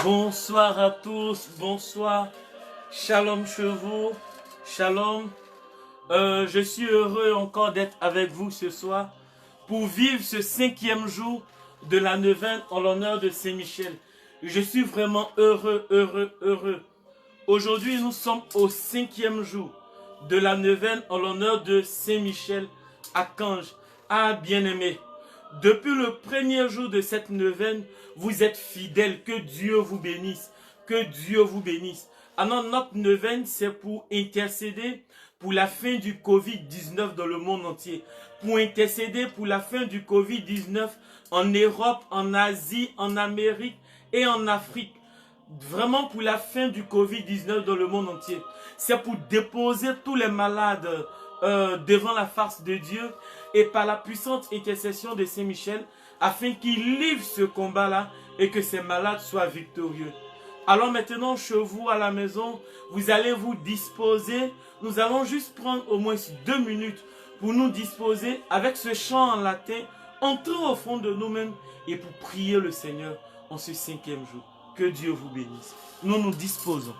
Bonsoir à tous, bonsoir. Shalom chez vous, shalom. Je suis heureux encore d'être avec vous ce soir pour vivre ce 5e jour de la neuvaine en l'honneur de Saint-Michel. Je suis vraiment heureux. Aujourd'hui, nous sommes au 5e jour de la neuvaine en l'honneur de Saint-Michel Archange. Ah, bien-aimé, depuis le premier jour de cette neuvaine, vous êtes fidèles. Que Dieu vous bénisse. Que Dieu vous bénisse. Alors, notre neuvaine, c'est pour intercéder pour la fin du Covid-19 dans le monde entier. Pour intercéder pour la fin du Covid-19 en Europe, en Asie, en Amérique et en Afrique. Vraiment pour la fin du Covid-19 dans le monde entier. C'est pour déposer tous les malades devant la face de Dieu et par la puissante intercession de Saint-Michel afin qu'il livre ce combat-là et que ces malades soient victorieux. Alors maintenant, chez vous à la maison, vous allez vous disposer. Nous allons juste prendre au moins 2 minutes pour nous disposer avec ce chant en latin, entrer au fond de nous-mêmes et pour prier le Seigneur en ce 5e jour. Que Dieu vous bénisse. Nous nous disposons.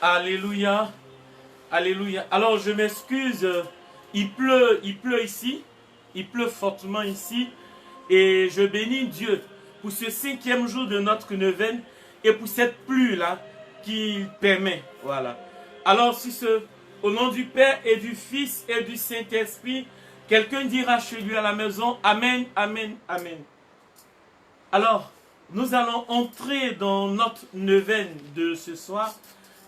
Alléluia, alléluia. Alors je m'excuse, il pleut ici, il pleut fortement ici, et je bénis Dieu pour ce 5e jour de notre neuvaine et pour cette pluie là qu'il permet. Voilà. Alors au nom du Père et du Fils et du Saint-Esprit, quelqu'un dira chez lui à la maison, Amen, Amen, Amen. Alors, nous allons entrer dans notre neuvaine de ce soir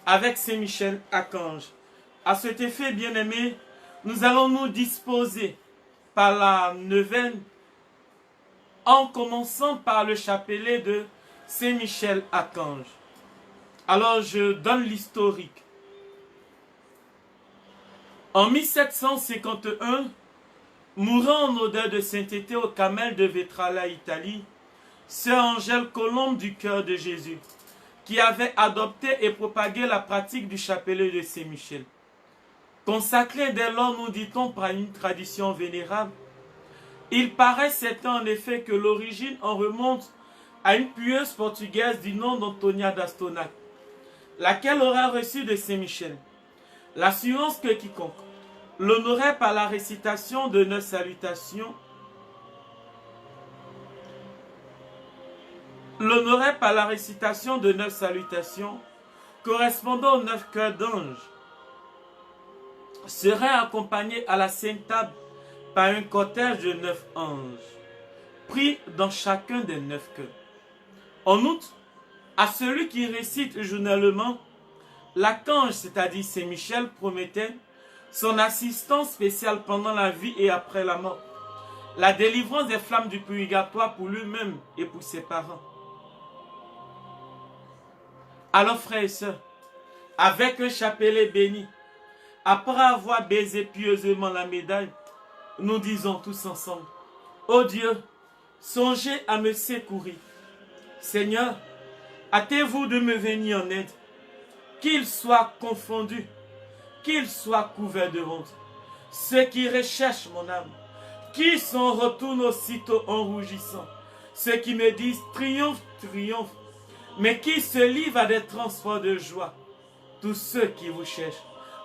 avec Saint-Michel Archange. À cet effet, bien-aimés, nous allons nous disposer par la neuvaine en commençant par le chapelet de Saint-Michel Archange. Alors, je donne l'historique. En 1751, mourant en odeur de sainteté au Carmel de Vetralla, Italie, sœur Angèle Colombe du Cœur de Jésus, qui avait adopté et propagé la pratique du chapelet de Saint-Michel. Consacré dès lors, nous dit-on, par une tradition vénérable, il paraît certain en effet que l'origine en remonte à une pieuse portugaise du nom d'Antonia d'Astonac, laquelle aura reçu de Saint-Michel l'assurance que quiconque l'honorait par la récitation de 9 salutations, correspondant aux 9 cœurs d'anges, serait accompagné à la Sainte Table par un cortège de 9 anges, pris dans chacun des 9 cœurs. En outre, À celui qui récite journalement, l'archange, c'est-à-dire Saint Michel, promettait son assistance spéciale pendant la vie et après la mort, la délivrance des flammes du purgatoire pour lui-même et pour ses parents. Alors frères et sœurs, avec un chapelet béni, après avoir baisé pieusement la médaille, nous disons tous ensemble, ô Dieu, songez à me secourir. Seigneur, hâtez-vous de me venir en aide, qu'ils soient confondus, qu'ils soient couverts de honte. Ceux qui recherchent mon âme, qui s'en retournent aussitôt en rougissant. Ceux qui me disent triomphe, triomphe, mais qui se livrent à des transports de joie. Tous ceux qui vous cherchent.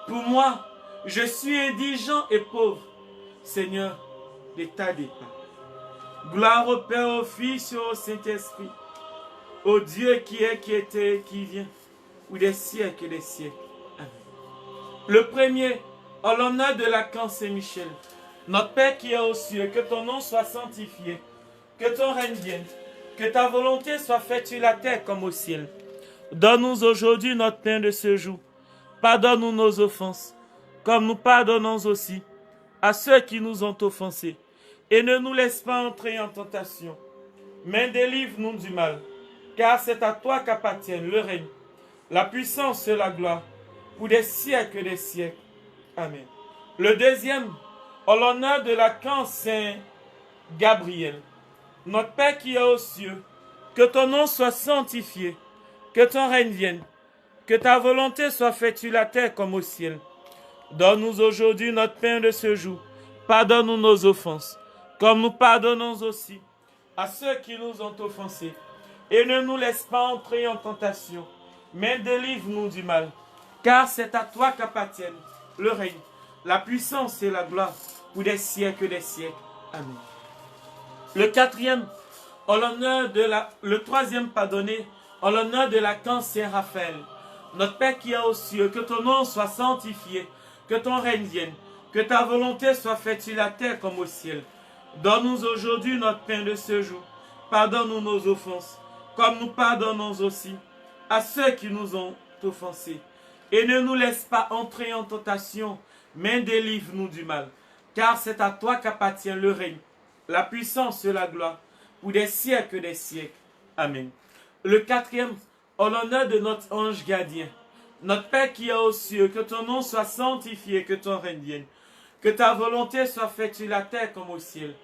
Pour moi, je suis indigent et pauvre. Seigneur, ne tardez pas. Gloire au Père, au Fils et au Saint-Esprit, au Dieu qui est, qui était et qui vient, ou des siècles et des siècles. Amen. Le premier, en l'honneur de l'archange Saint-Michel, notre Père qui est aux cieux, que ton nom soit sanctifié, que ton règne vienne, que ta volonté soit faite sur la terre comme au ciel. Donne-nous aujourd'hui notre pain de ce jour. Pardonne-nous nos offenses, comme nous pardonnons aussi à ceux qui nous ont offensés. Et ne nous laisse pas entrer en tentation, mais délivre-nous du mal, car c'est à toi qu'appartiennent le règne, la puissance et la gloire, pour des siècles et des siècles. Amen. Le deuxième, en l'honneur de l'archange Saint Gabriel, notre Père qui est aux cieux, que ton nom soit sanctifié, que ton règne vienne, que ta volonté soit faite sur la terre comme au ciel. Donne-nous aujourd'hui notre pain de ce jour. Pardonne-nous nos offenses, comme nous pardonnons aussi à ceux qui nous ont offensés. Et ne nous laisse pas entrer en tentation, mais délivre-nous du mal. Car c'est à toi qu'appartiennent le règne, la puissance et la gloire, pour des siècles et des siècles. Amen. Le quatrième, le troisième, pardonnez, en l'honneur de l'archange Saint Raphaël. Notre Père qui est aux cieux, que ton nom soit sanctifié, que ton règne vienne, que ta volonté soit faite sur la terre comme au ciel. Donne-nous aujourd'hui notre pain de ce jour. Pardonne-nous nos offenses, comme nous pardonnons aussi à ceux qui nous ont offensés. Et ne nous laisse pas entrer en tentation, mais délivre-nous du mal. Car c'est à toi qu'appartient le règne, la puissance et la gloire, pour des siècles et des siècles. Amen. Le quatrième, en l'honneur de notre ange gardien, notre Père qui est aux cieux, que ton nom soit sanctifié, que ton règne vienne, que ta volonté soit faite sur la terre comme au ciel.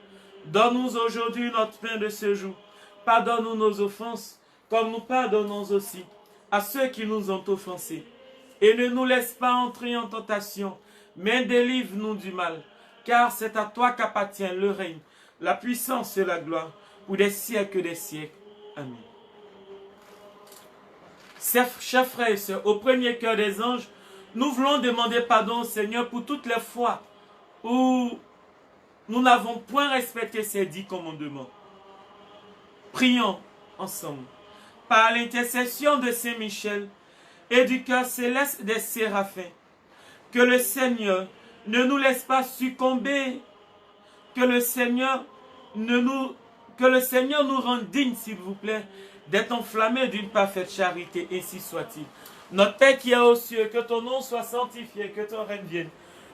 Donne-nous aujourd'hui notre pain de ce jour. Pardonne-nous nos offenses, comme nous pardonnons aussi à ceux qui nous ont offensés. Et ne nous laisse pas entrer en tentation, mais délivre-nous du mal. Car c'est à toi qu'appartient le règne, la puissance et la gloire, pour des siècles et des siècles. Amen. Chers frères et sœurs, au premier cœur des anges, nous voulons demander pardon au Seigneur pour toutes les fois où nous n'avons point respecté ses 10 commandements. Prions ensemble. Par l'intercession de Saint Michel et du cœur céleste des séraphins, que le Seigneur ne nous laisse pas succomber, que le Seigneur nous rende dignes, s'il vous plaît, d'être enflammés d'une parfaite charité, ainsi soit-il. Notre Père qui est aux cieux, que ton nom soit sanctifié, que ton règne vienne,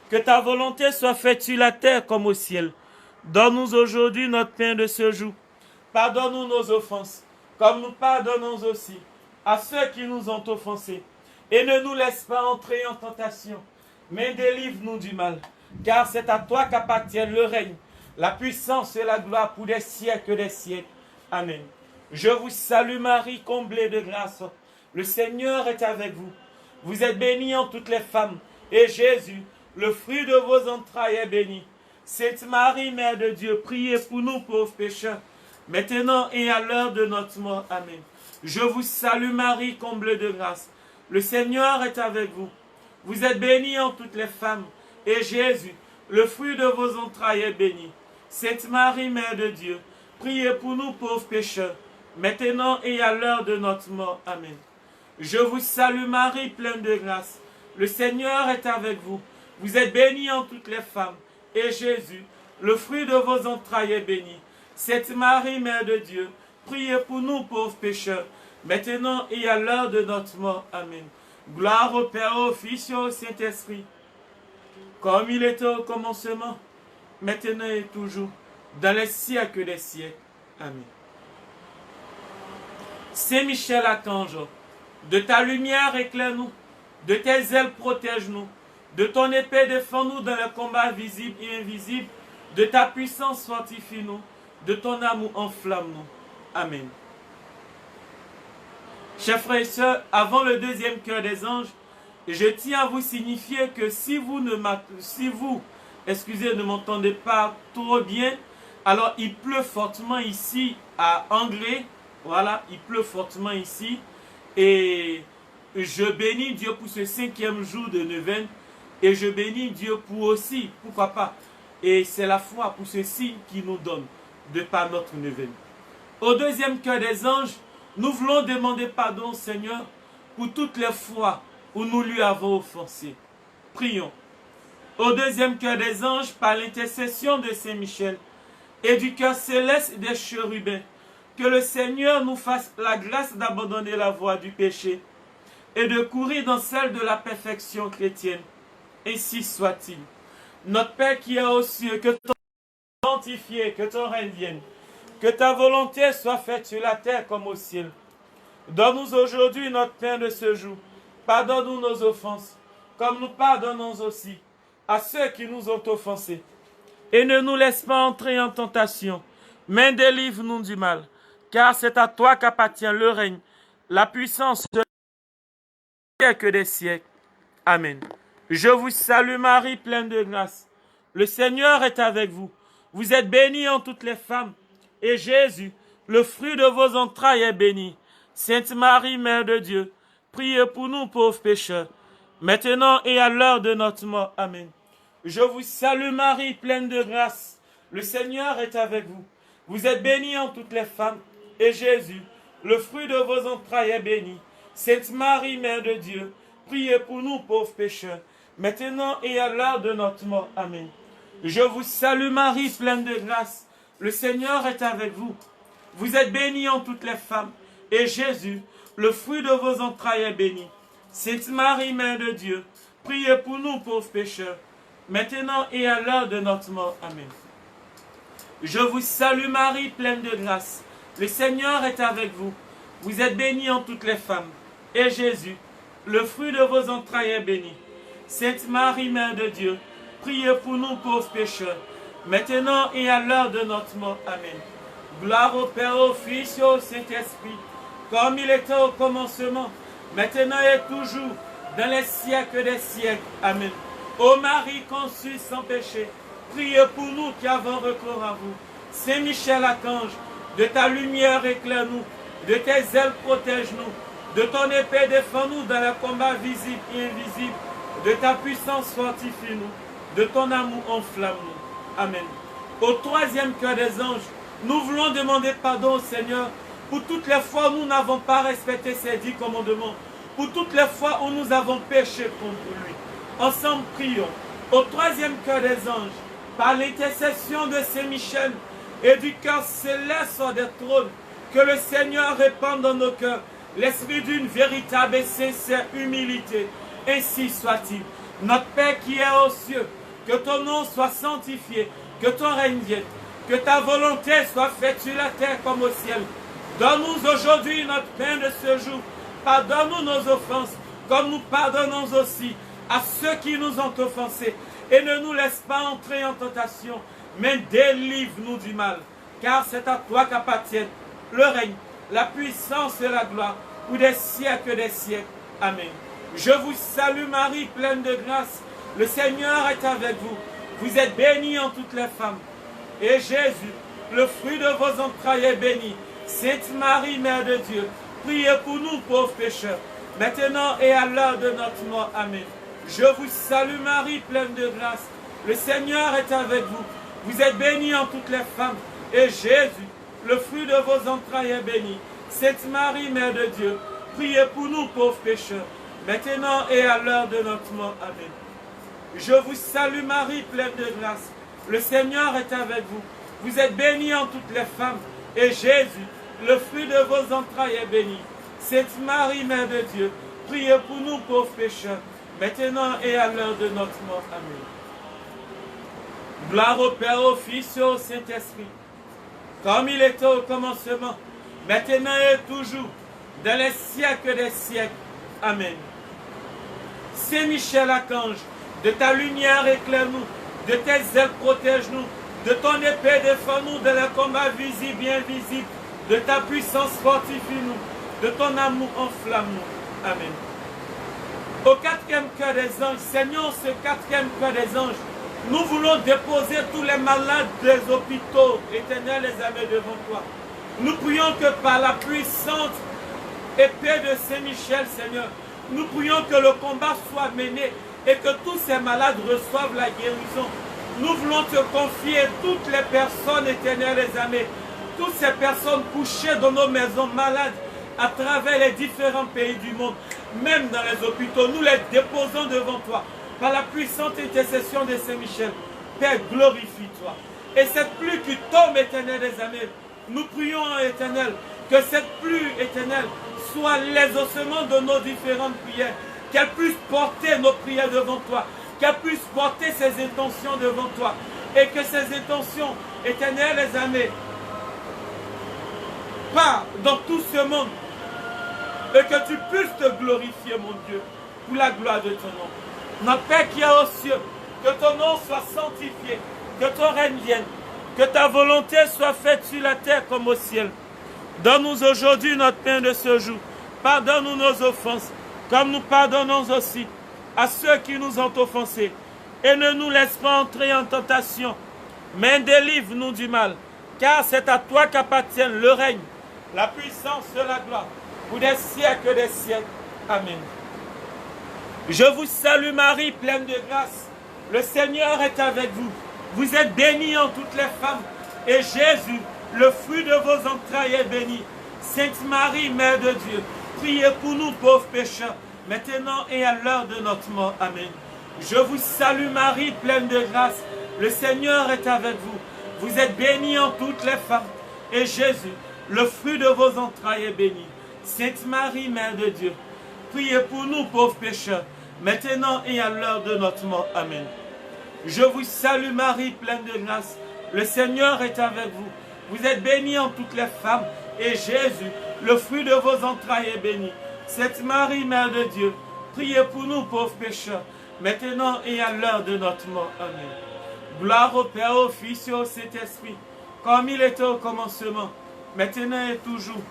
que ta volonté soit faite sur la terre comme au ciel. Donne-nous aujourd'hui notre pain de ce jour. Pardonne-nous nos offenses, comme nous pardonnons aussi à ceux qui nous ont offensés. Et ne nous laisse pas entrer en tentation, mais délivre-nous du mal. Car c'est à toi qu'appartient le règne, la puissance et la gloire pour des siècles et des siècles. Amen. Je vous salue Marie, comblée de grâce. Le Seigneur est avec vous. Vous êtes bénie en toutes les femmes. Et Jésus, le fruit de vos entrailles, est béni. Sainte Marie, Mère de Dieu, priez pour nous pauvres pécheurs, maintenant et à l'heure de notre mort. Amen. Je vous salue Marie, comblée de grâce. Le Seigneur est avec vous. Vous êtes bénie en toutes les femmes. Et Jésus, le fruit de vos entrailles, est béni. Sainte Marie, Mère de Dieu, priez pour nous pauvres pécheurs, maintenant et à l'heure de notre mort. Amen. Je vous salue Marie, pleine de grâce. Le Seigneur est avec vous. Vous êtes bénie en toutes les femmes. Et Jésus, le fruit de vos entrailles, est béni. Sainte Marie, Mère de Dieu, priez pour nous pauvres pécheurs, maintenant et à l'heure de notre mort. Amen. Gloire au Père, au Fils et au Saint-Esprit, comme il était au commencement, maintenant et toujours, dans les siècles des siècles. Amen. Saint Michel Archange, de ta lumière éclaire-nous, de tes ailes protège-nous, de ton épée défends-nous dans les combats visibles et invisibles, de ta puissance fortifie-nous, de ton amour enflamme-nous. Amen. Chers frères et sœurs, avant le deuxième cœur des anges, je tiens à vous signifier que si vous ne m'entendez pas trop bien, alors il pleut fortement ici à Anglais. Voilà, il pleut fortement ici. Et je bénis Dieu pour ce 5e jour de neuvaine. Et je bénis Dieu pour aussi, pourquoi pas. Et c'est la foi pour ce signe qu'il nous donne de par notre neuvaine. Au deuxième cœur des anges, nous voulons demander pardon au Seigneur pour toutes les fois où nous lui avons offensé. Prions. Au deuxième cœur des anges, par l'intercession de Saint Michel et du cœur céleste des chérubins, que le Seigneur nous fasse la grâce d'abandonner la voie du péché et de courir dans celle de la perfection chrétienne. Ainsi soit-il. Notre Père qui est aux cieux, que ton nom soit sanctifié, que ton règne vienne, que ta volonté soit faite sur la terre comme au ciel. Donne-nous aujourd'hui notre pain de ce jour. Pardonne-nous nos offenses, comme nous pardonnons aussi à ceux qui nous ont offensés. Et ne nous laisse pas entrer en tentation, mais délivre-nous du mal. Car c'est à toi qu'appartient le règne, la puissance, le siècle des siècles. Amen. Je vous salue Marie, pleine de grâce. Le Seigneur est avec vous. Vous êtes bénie en toutes les femmes. Et Jésus, le fruit de vos entrailles, est béni. Sainte Marie, Mère de Dieu, priez pour nous pauvres pécheurs, maintenant et à l'heure de notre mort. Amen. Je vous salue Marie, pleine de grâce. Le Seigneur est avec vous. Vous êtes bénie en toutes les femmes. Et Jésus, le fruit de vos entrailles, est béni. Sainte Marie, Mère de Dieu, priez pour nous pauvres pécheurs, maintenant et à l'heure de notre mort. Amen. Je vous salue Marie, pleine de grâce. Le Seigneur est avec vous. Vous êtes bénie en toutes les femmes. Et Jésus, le fruit de vos entrailles, est béni. Sainte Marie, Mère de Dieu, priez pour nous pauvres pécheurs, maintenant et à l'heure de notre mort. Amen. Je vous salue Marie, pleine de grâce. Le Seigneur est avec vous. Vous êtes bénie en toutes les femmes. Et Jésus, le fruit de vos entrailles, est béni. Sainte Marie, Mère de Dieu, priez pour nous pauvres pécheurs, maintenant et à l'heure de notre mort. Amen. Gloire au Père, au Fils et au Saint-Esprit, comme il était au commencement, maintenant et toujours, dans les siècles des siècles. Amen. Ô Marie conçue sans péché, priez pour nous qui avons recours à vous. Saint Michel Archange, de ta lumière éclaire-nous, de tes ailes protège-nous, de ton épée défends-nous dans le combat visible et invisible, de ta puissance fortifie-nous, de ton amour enflamme-nous. Amen. Au troisième cœur des anges, nous voulons demander pardon au Seigneur pour toutes les fois où nous n'avons pas respecté ses 10 commandements, pour toutes les fois où nous avons péché contre lui. Ensemble, prions. Au troisième cœur des anges, par l'intercession de Saint Michel et du cœur céleste des trônes, que le Seigneur répande dans nos cœurs l'esprit d'une véritable et sincère humilité. Ainsi soit-il. Notre Père qui est aux cieux, que ton nom soit sanctifié, que ton règne vienne, que ta volonté soit faite sur la terre comme au ciel. Donne-nous aujourd'hui notre pain de ce jour. Pardonne-nous nos offenses, comme nous pardonnons aussi à ceux qui nous ont offensés. Et ne nous laisse pas entrer en tentation, mais délivre-nous du mal. Car c'est à toi qu'appartiennent le règne, la puissance et la gloire, pour des siècles des siècles. Amen. Je vous salue Marie, pleine de grâce. Le Seigneur est avec vous. Vous êtes bénie en toutes les femmes. Et Jésus, le fruit de vos entrailles, est béni. Sainte Marie, Mère de Dieu, priez pour nous pauvres pécheurs, maintenant et à l'heure de notre mort. Amen. Je vous salue Marie, pleine de grâce. Le Seigneur est avec vous. Vous êtes bénie en toutes les femmes. Et Jésus, le fruit de vos entrailles, est béni. Sainte Marie, Mère de Dieu, priez pour nous pauvres pécheurs, maintenant et à l'heure de notre mort. Amen. Je vous salue Marie, pleine de grâce. Le Seigneur est avec vous. Vous êtes bénie en toutes les femmes. Et Jésus, le fruit de vos entrailles, est béni. Sainte Marie, Mère de Dieu, priez pour nous pauvres pécheurs, maintenant et à l'heure de notre mort. Amen. Gloire au Père, au Fils et au Saint-Esprit, comme il était au commencement, maintenant et toujours, dans les siècles des siècles. Amen. Saint Michel Archange, de ta lumière éclaire-nous, de tes ailes protège-nous, de ton épée défends-nous dans les combats visibles et invisibles, de ta puissance fortifie-nous, de ton amour enflamme-nous. Amen. Au quatrième cœur des anges, Seigneur, ce quatrième cœur des anges, nous voulons déposer tous les malades des hôpitaux, éternels les amis devant toi. Nous prions que par la puissante épée de Saint-Michel, Seigneur, nous prions que le combat soit mené et que tous ces malades reçoivent la guérison. Nous voulons te confier toutes les personnes éternelles, les amis, toutes ces personnes couchées dans nos maisons malades à travers les différents pays du monde, même dans les hôpitaux. Nous les déposons devant toi par la puissante intercession de Saint-Michel. Père, glorifie-toi. Et cette pluie qui tombe, éternel des amis, nous prions, éternel, que cette pluie, éternelle, soit l'exaucement de nos différentes prières, qu'elle puisse porter nos prières devant toi, qu'elle puisse porter ses intentions devant toi, et que ces intentions, éternelles, les amis, part dans tout ce monde, et que tu puisses te glorifier, mon Dieu, pour la gloire de ton nom. Notre Père qui est aux cieux, que ton nom soit sanctifié, que ton règne vienne, que ta volonté soit faite sur la terre comme au ciel. Donne-nous aujourd'hui notre pain de ce jour. Pardonne-nous nos offenses, comme nous pardonnons aussi à ceux qui nous ont offensés. Et ne nous laisse pas entrer en tentation, mais délivre-nous du mal. Car c'est à toi qu'appartiennent le règne, la puissance et la gloire, pour des siècles des siècles. Amen. Je vous salue Marie, pleine de grâce. Le Seigneur est avec vous. Vous êtes bénie en toutes les femmes. Et Jésus, le fruit de vos entrailles, est béni. Sainte Marie, Mère de Dieu, priez pour nous pauvres pécheurs, maintenant et à l'heure de notre mort. Amen. Je vous salue Marie, pleine de grâce. Le Seigneur est avec vous. Vous êtes bénie en toutes les femmes. Et Jésus, le fruit de vos entrailles, est béni. Sainte Marie, Mère de Dieu, priez pour nous pauvres pécheurs, maintenant et à l'heure de notre mort. Amen. Je vous salue Marie, pleine de grâce. Le Seigneur est avec vous. Vous êtes bénie en toutes les femmes. Et Jésus, le fruit de vos entrailles, est béni. Sainte Marie, Mère de Dieu, priez pour nous pauvres pécheurs, maintenant et à l'heure de notre mort. Amen. Gloire au Père, au Fils et au Saint-Esprit, comme il était au commencement, maintenant et toujours,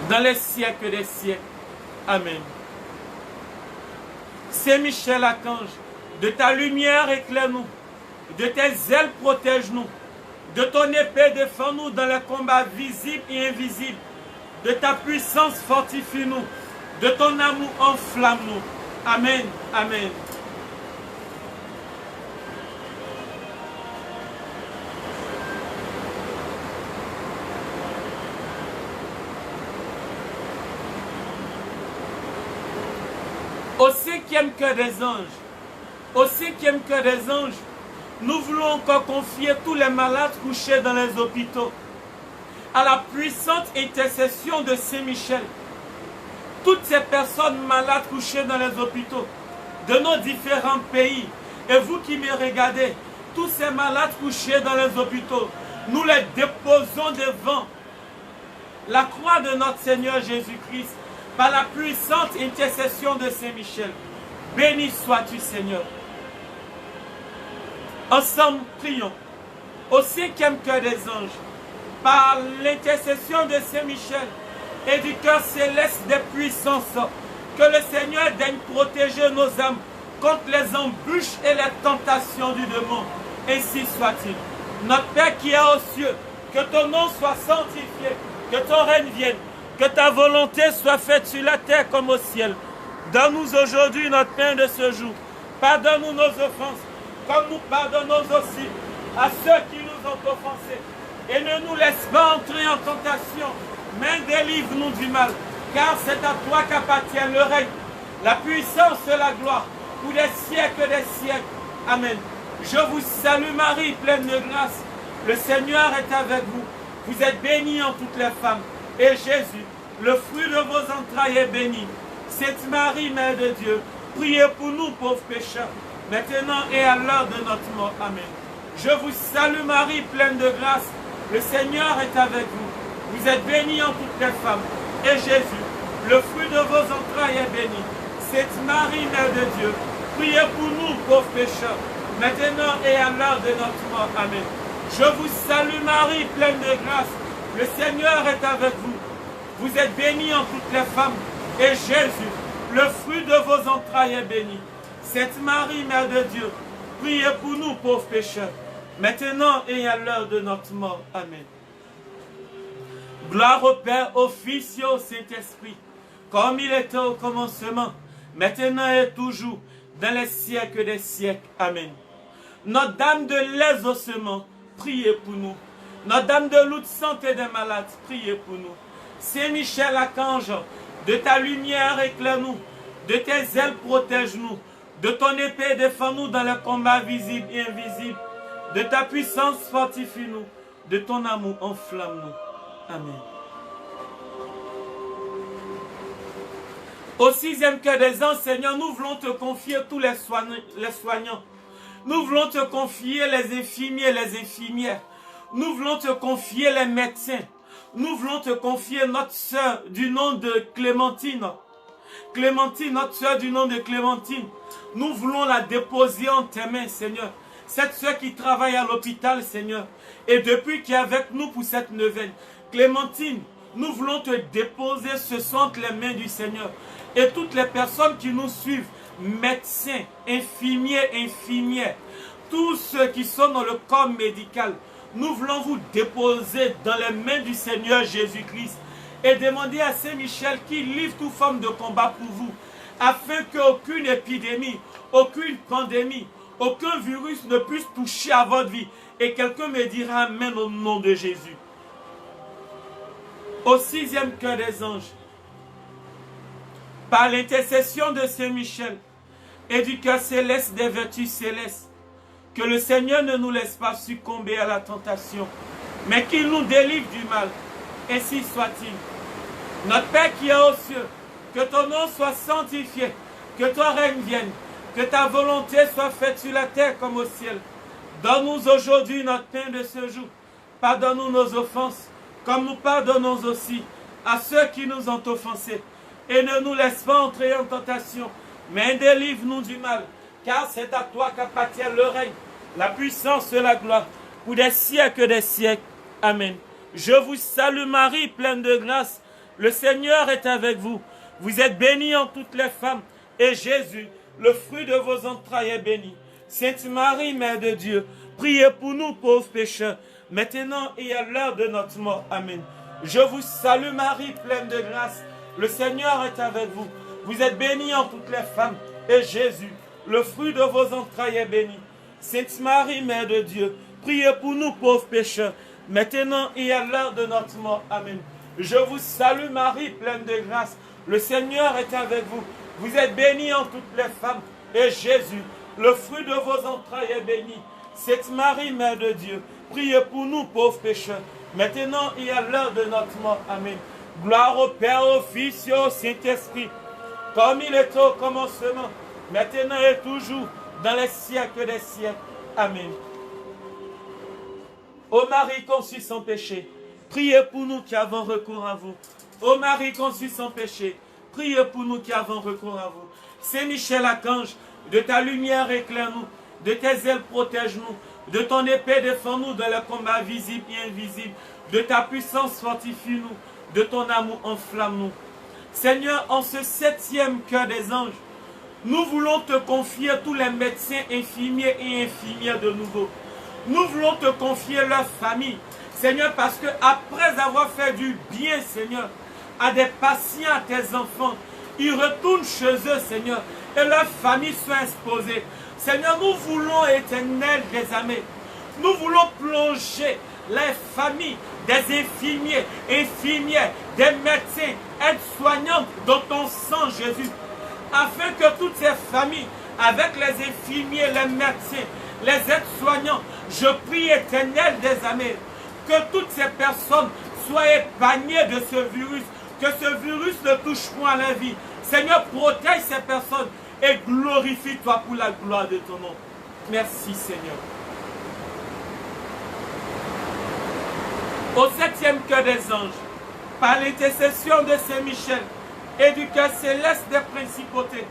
dans les siècles des siècles. Amen. Saint Michel Archange, de ta lumière éclaire-nous, de tes ailes protège-nous, de ton épée défends-nous dans les combats visibles et invisibles, de ta puissance fortifie-nous, de ton amour enflamme-nous. Amen. Amen. Au cinquième cœur des anges, au cinquième cœur des anges, nous voulons encore confier tous les malades couchés dans les hôpitaux à la puissante intercession de Saint-Michel. Toutes ces personnes malades couchées dans les hôpitaux de nos différents pays, et vous qui me regardez, tous ces malades couchés dans les hôpitaux, nous les déposons devant la croix de notre Seigneur Jésus-Christ par la puissante intercession de Saint-Michel. Béni sois-tu, Seigneur. Ensemble, prions au cinquième cœur des anges, par l'intercession de Saint-Michel et du cœur céleste des puissances, que le Seigneur daigne protéger nos âmes contre les embûches et les tentations du démon. Ainsi soit-il. Notre Père qui est aux cieux, que ton nom soit sanctifié, que ton règne vienne, que ta volonté soit faite sur la terre comme au ciel. Donne-nous aujourd'hui notre pain de ce jour. Pardonne-nous nos offenses, comme nous pardonnons aussi à ceux qui nous ont offensés. Et ne nous laisse pas entrer en tentation, mais délivre-nous du mal. Car c'est à toi qu'appartient le règne, la puissance et la gloire, pour les siècles des siècles. Amen. Je vous salue Marie, pleine de grâce. Le Seigneur est avec vous. Vous êtes bénie en toutes les femmes. Et Jésus, le fruit de vos entrailles est béni. Sainte Marie, Mère de Dieu, priez pour nous pauvres pécheurs, maintenant et à l'heure de notre mort. Amen. Je vous salue Marie, pleine de grâce. Le Seigneur est avec vous. Vous êtes bénie en toutes les femmes. Et Jésus, le fruit de vos entrailles est béni. Sainte Marie, Mère de Dieu, priez pour nous pauvres pécheurs, maintenant et à l'heure de notre mort. Amen. Je vous salue Marie, pleine de grâce. Le Seigneur est avec vous. Vous êtes bénie en toutes les femmes. Et Jésus, le fruit de vos entrailles est béni. Sainte Marie, Mère de Dieu, priez pour nous pauvres pécheurs, maintenant et à l'heure de notre mort. Amen. Gloire au Père, au Fils et au Saint-Esprit, comme il était au commencement, maintenant et toujours, dans les siècles des siècles. Amen. Notre-Dame de l'exaucement, priez pour nous. Notre-Dame de l'autre santé des malades, priez pour nous. Saint Michel Archange, de ta lumière éclaire-nous, de tes ailes protège-nous, de ton épée défends-nous dans les combats visibles et invisibles, de ta puissance fortifie-nous, de ton amour enflamme-nous. Amen. Au sixième cœur des anges, Seigneur, nous voulons te confier tous les soignants. Nous voulons te confier les infirmiers et les infirmières. Nous voulons te confier les médecins. Nous voulons te confier notre sœur du nom de Clémentine. Clémentine, notre sœur du nom de Clémentine. Nous voulons la déposer en tes mains, Seigneur. Cette sœur qui travaille à l'hôpital, Seigneur. Et depuis qui est avec nous pour cette neuvaine. Clémentine, nous voulons te déposer ce soir entre les mains du Seigneur. Et toutes les personnes qui nous suivent, médecins, infirmiers, infirmières, tous ceux qui sont dans le corps médical, nous voulons vous déposer dans les mains du Seigneur Jésus-Christ et demander à Saint-Michel qu'il livre toute forme de combat pour vous, afin qu'aucune épidémie, aucune pandémie, aucun virus ne puisse toucher à votre vie. Et quelqu'un me dira Amen au nom de Jésus. Au sixième cœur des anges, par l'intercession de Saint-Michel et du cœur céleste des vertus célestes, que le Seigneur ne nous laisse pas succomber à la tentation, mais qu'il nous délivre du mal. Ainsi soit-il. Notre Père qui est aux cieux, que ton nom soit sanctifié, que ton règne vienne, que ta volonté soit faite sur la terre comme au ciel. Donne-nous aujourd'hui notre pain de ce jour. Pardonne-nous nos offenses, comme nous pardonnons aussi à ceux qui nous ont offensés. Et ne nous laisse pas entrer en tentation, mais délivre-nous du mal, car c'est à toi qu'appartient le règne, la puissance et la gloire, pour des siècles des siècles. Amen. Je vous salue Marie, pleine de grâce. Le Seigneur est avec vous. Vous êtes bénie en toutes les femmes, et Jésus, le fruit de vos entrailles, est béni. Sainte Marie, Mère de Dieu, priez pour nous pauvres pécheurs, maintenant et à l'heure de notre mort. Amen. Je vous salue Marie, pleine de grâce. Le Seigneur est avec vous. Vous êtes bénie en toutes les femmes, et Jésus, le fruit de vos entrailles, est béni. Sainte Marie, Mère de Dieu, priez pour nous pauvres pécheurs, maintenant et à l'heure de notre mort. Amen. Je vous salue Marie, pleine de grâce. Le Seigneur est avec vous. Vous êtes bénie en toutes les femmes, et Jésus, le fruit de vos entrailles, est béni. Sainte Marie, Mère de Dieu, priez pour nous pauvres pécheurs, maintenant et à l'heure de notre mort. Amen. Gloire au Père, au Fils et au Saint-Esprit, comme il était au commencement, maintenant et toujours, dans les siècles des siècles. Amen. Ô Marie conçue sans péché, priez pour nous qui avons recours à vous. Ô Marie conçue sans péché, priez pour nous qui avons recours à vous. Saint Michel Archange, de ta lumière éclaire-nous, de tes ailes protège-nous, de ton épée défends-nous dans les combats visibles et invisibles, de ta puissance fortifie-nous, de ton amour enflamme-nous. Seigneur, en ce septième cœur des anges, nous voulons te confier tous les médecins, infirmiers et infirmières de nouveau. Nous voulons te confier leur famille, Seigneur, parce que après avoir fait du bien, Seigneur, à des patients, à tes enfants, ils retournent chez eux, Seigneur, et leur famille soit exposée. Seigneur, nous voulons, Éternel des armées, nous voulons plonger les familles des infirmiers, infirmières, des médecins, aides-soignantes dans ton sang, Jésus, afin que toutes ces familles, avec les infirmiers, les médecins, les aides-soignants, je prie, Éternel des armées, que toutes ces personnes soient épargnées de ce virus, que ce virus ne touche point la vie. Seigneur, protège ces personnes et glorifie-toi pour la gloire de ton nom. Merci Seigneur. Au 7e cœur des anges, par l'intercession de Saint-Michel et du cœur céleste des principautés,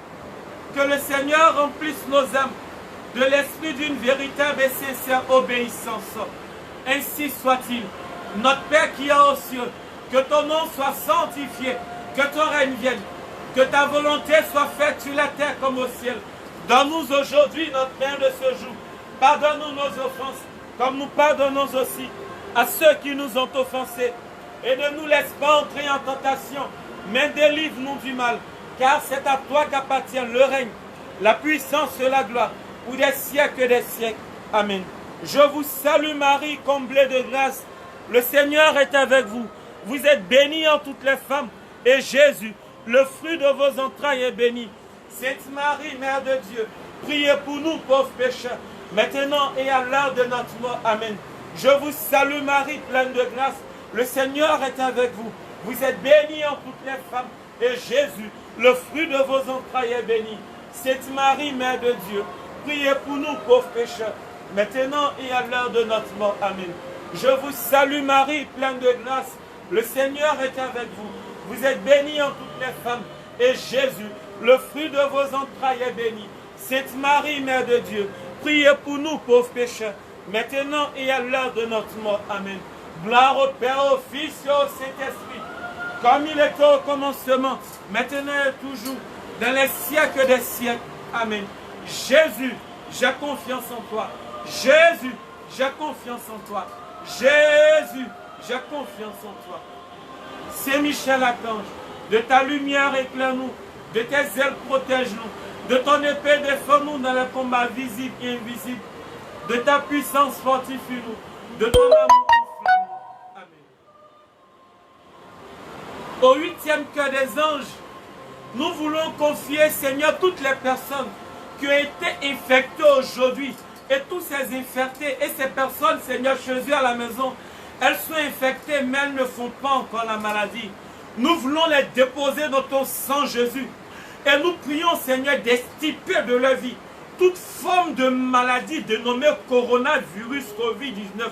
que le Seigneur remplisse nos âmes de l'esprit d'une véritable et sincère obéissance. Ainsi soit-il. Notre Père qui est aux cieux, que ton nom soit sanctifié, que ton règne vienne, que ta volonté soit faite sur la terre comme au ciel. Donne-nous aujourd'hui notre pain de ce jour. Pardonne-nous nos offenses, comme nous pardonnons aussi à ceux qui nous ont offensés. Et ne nous laisse pas entrer en tentation, mais délivre-nous du mal. Car c'est à toi qu'appartient le règne, la puissance et la gloire, pour des siècles et des siècles. Amen. Je vous salue Marie, comblée de grâce. Le Seigneur est avec vous. Vous êtes bénie en toutes les femmes. Et Jésus, le fruit de vos entrailles, est béni. Sainte Marie, Mère de Dieu, priez pour nous pauvres pécheurs, maintenant et à l'heure de notre mort. Amen. Je vous salue Marie, pleine de grâce. Le Seigneur est avec vous. Vous êtes bénie en toutes les femmes. Et Jésus, le fruit de vos entrailles, est béni. Sainte Marie, Mère de Dieu, priez pour nous pauvres pécheurs, maintenant et à l'heure de notre mort. Amen. Je vous salue Marie, pleine de grâce. Le Seigneur est avec vous. Vous êtes bénie en toutes les femmes. Et Jésus, le fruit de vos entrailles, est béni. Sainte Marie, Mère de Dieu, priez pour nous pauvres pécheurs, maintenant et à l'heure de notre mort. Amen. Gloire au Père, au Fils et au Saint-Esprit, comme il était au commencement, maintenant et toujours, dans les siècles des siècles. Amen. Jésus, j'ai confiance en toi. Jésus, j'ai confiance en toi. Jésus, j'ai confiance en toi. Saint Michel Archange, de ta lumière éclaire-nous, de tes ailes protège-nous, de ton épée défends-nous dans les combats visibles et invisibles, de ta puissance fortifie-nous, de ton amour enflamme-nous. Amen. Au 8e cœur des anges, nous voulons confier, Seigneur, toutes les personnes qui ont été infectées aujourd'hui et tous ces infectés et ces personnes, Seigneur, chez eux à la maison, elles sont infectées mais elles ne font pas encore la maladie. Nous voulons les déposer dans ton sang, Jésus. Et nous prions, Seigneur, d'extirper de leur vie toute forme de maladie dénommée coronavirus Covid-19.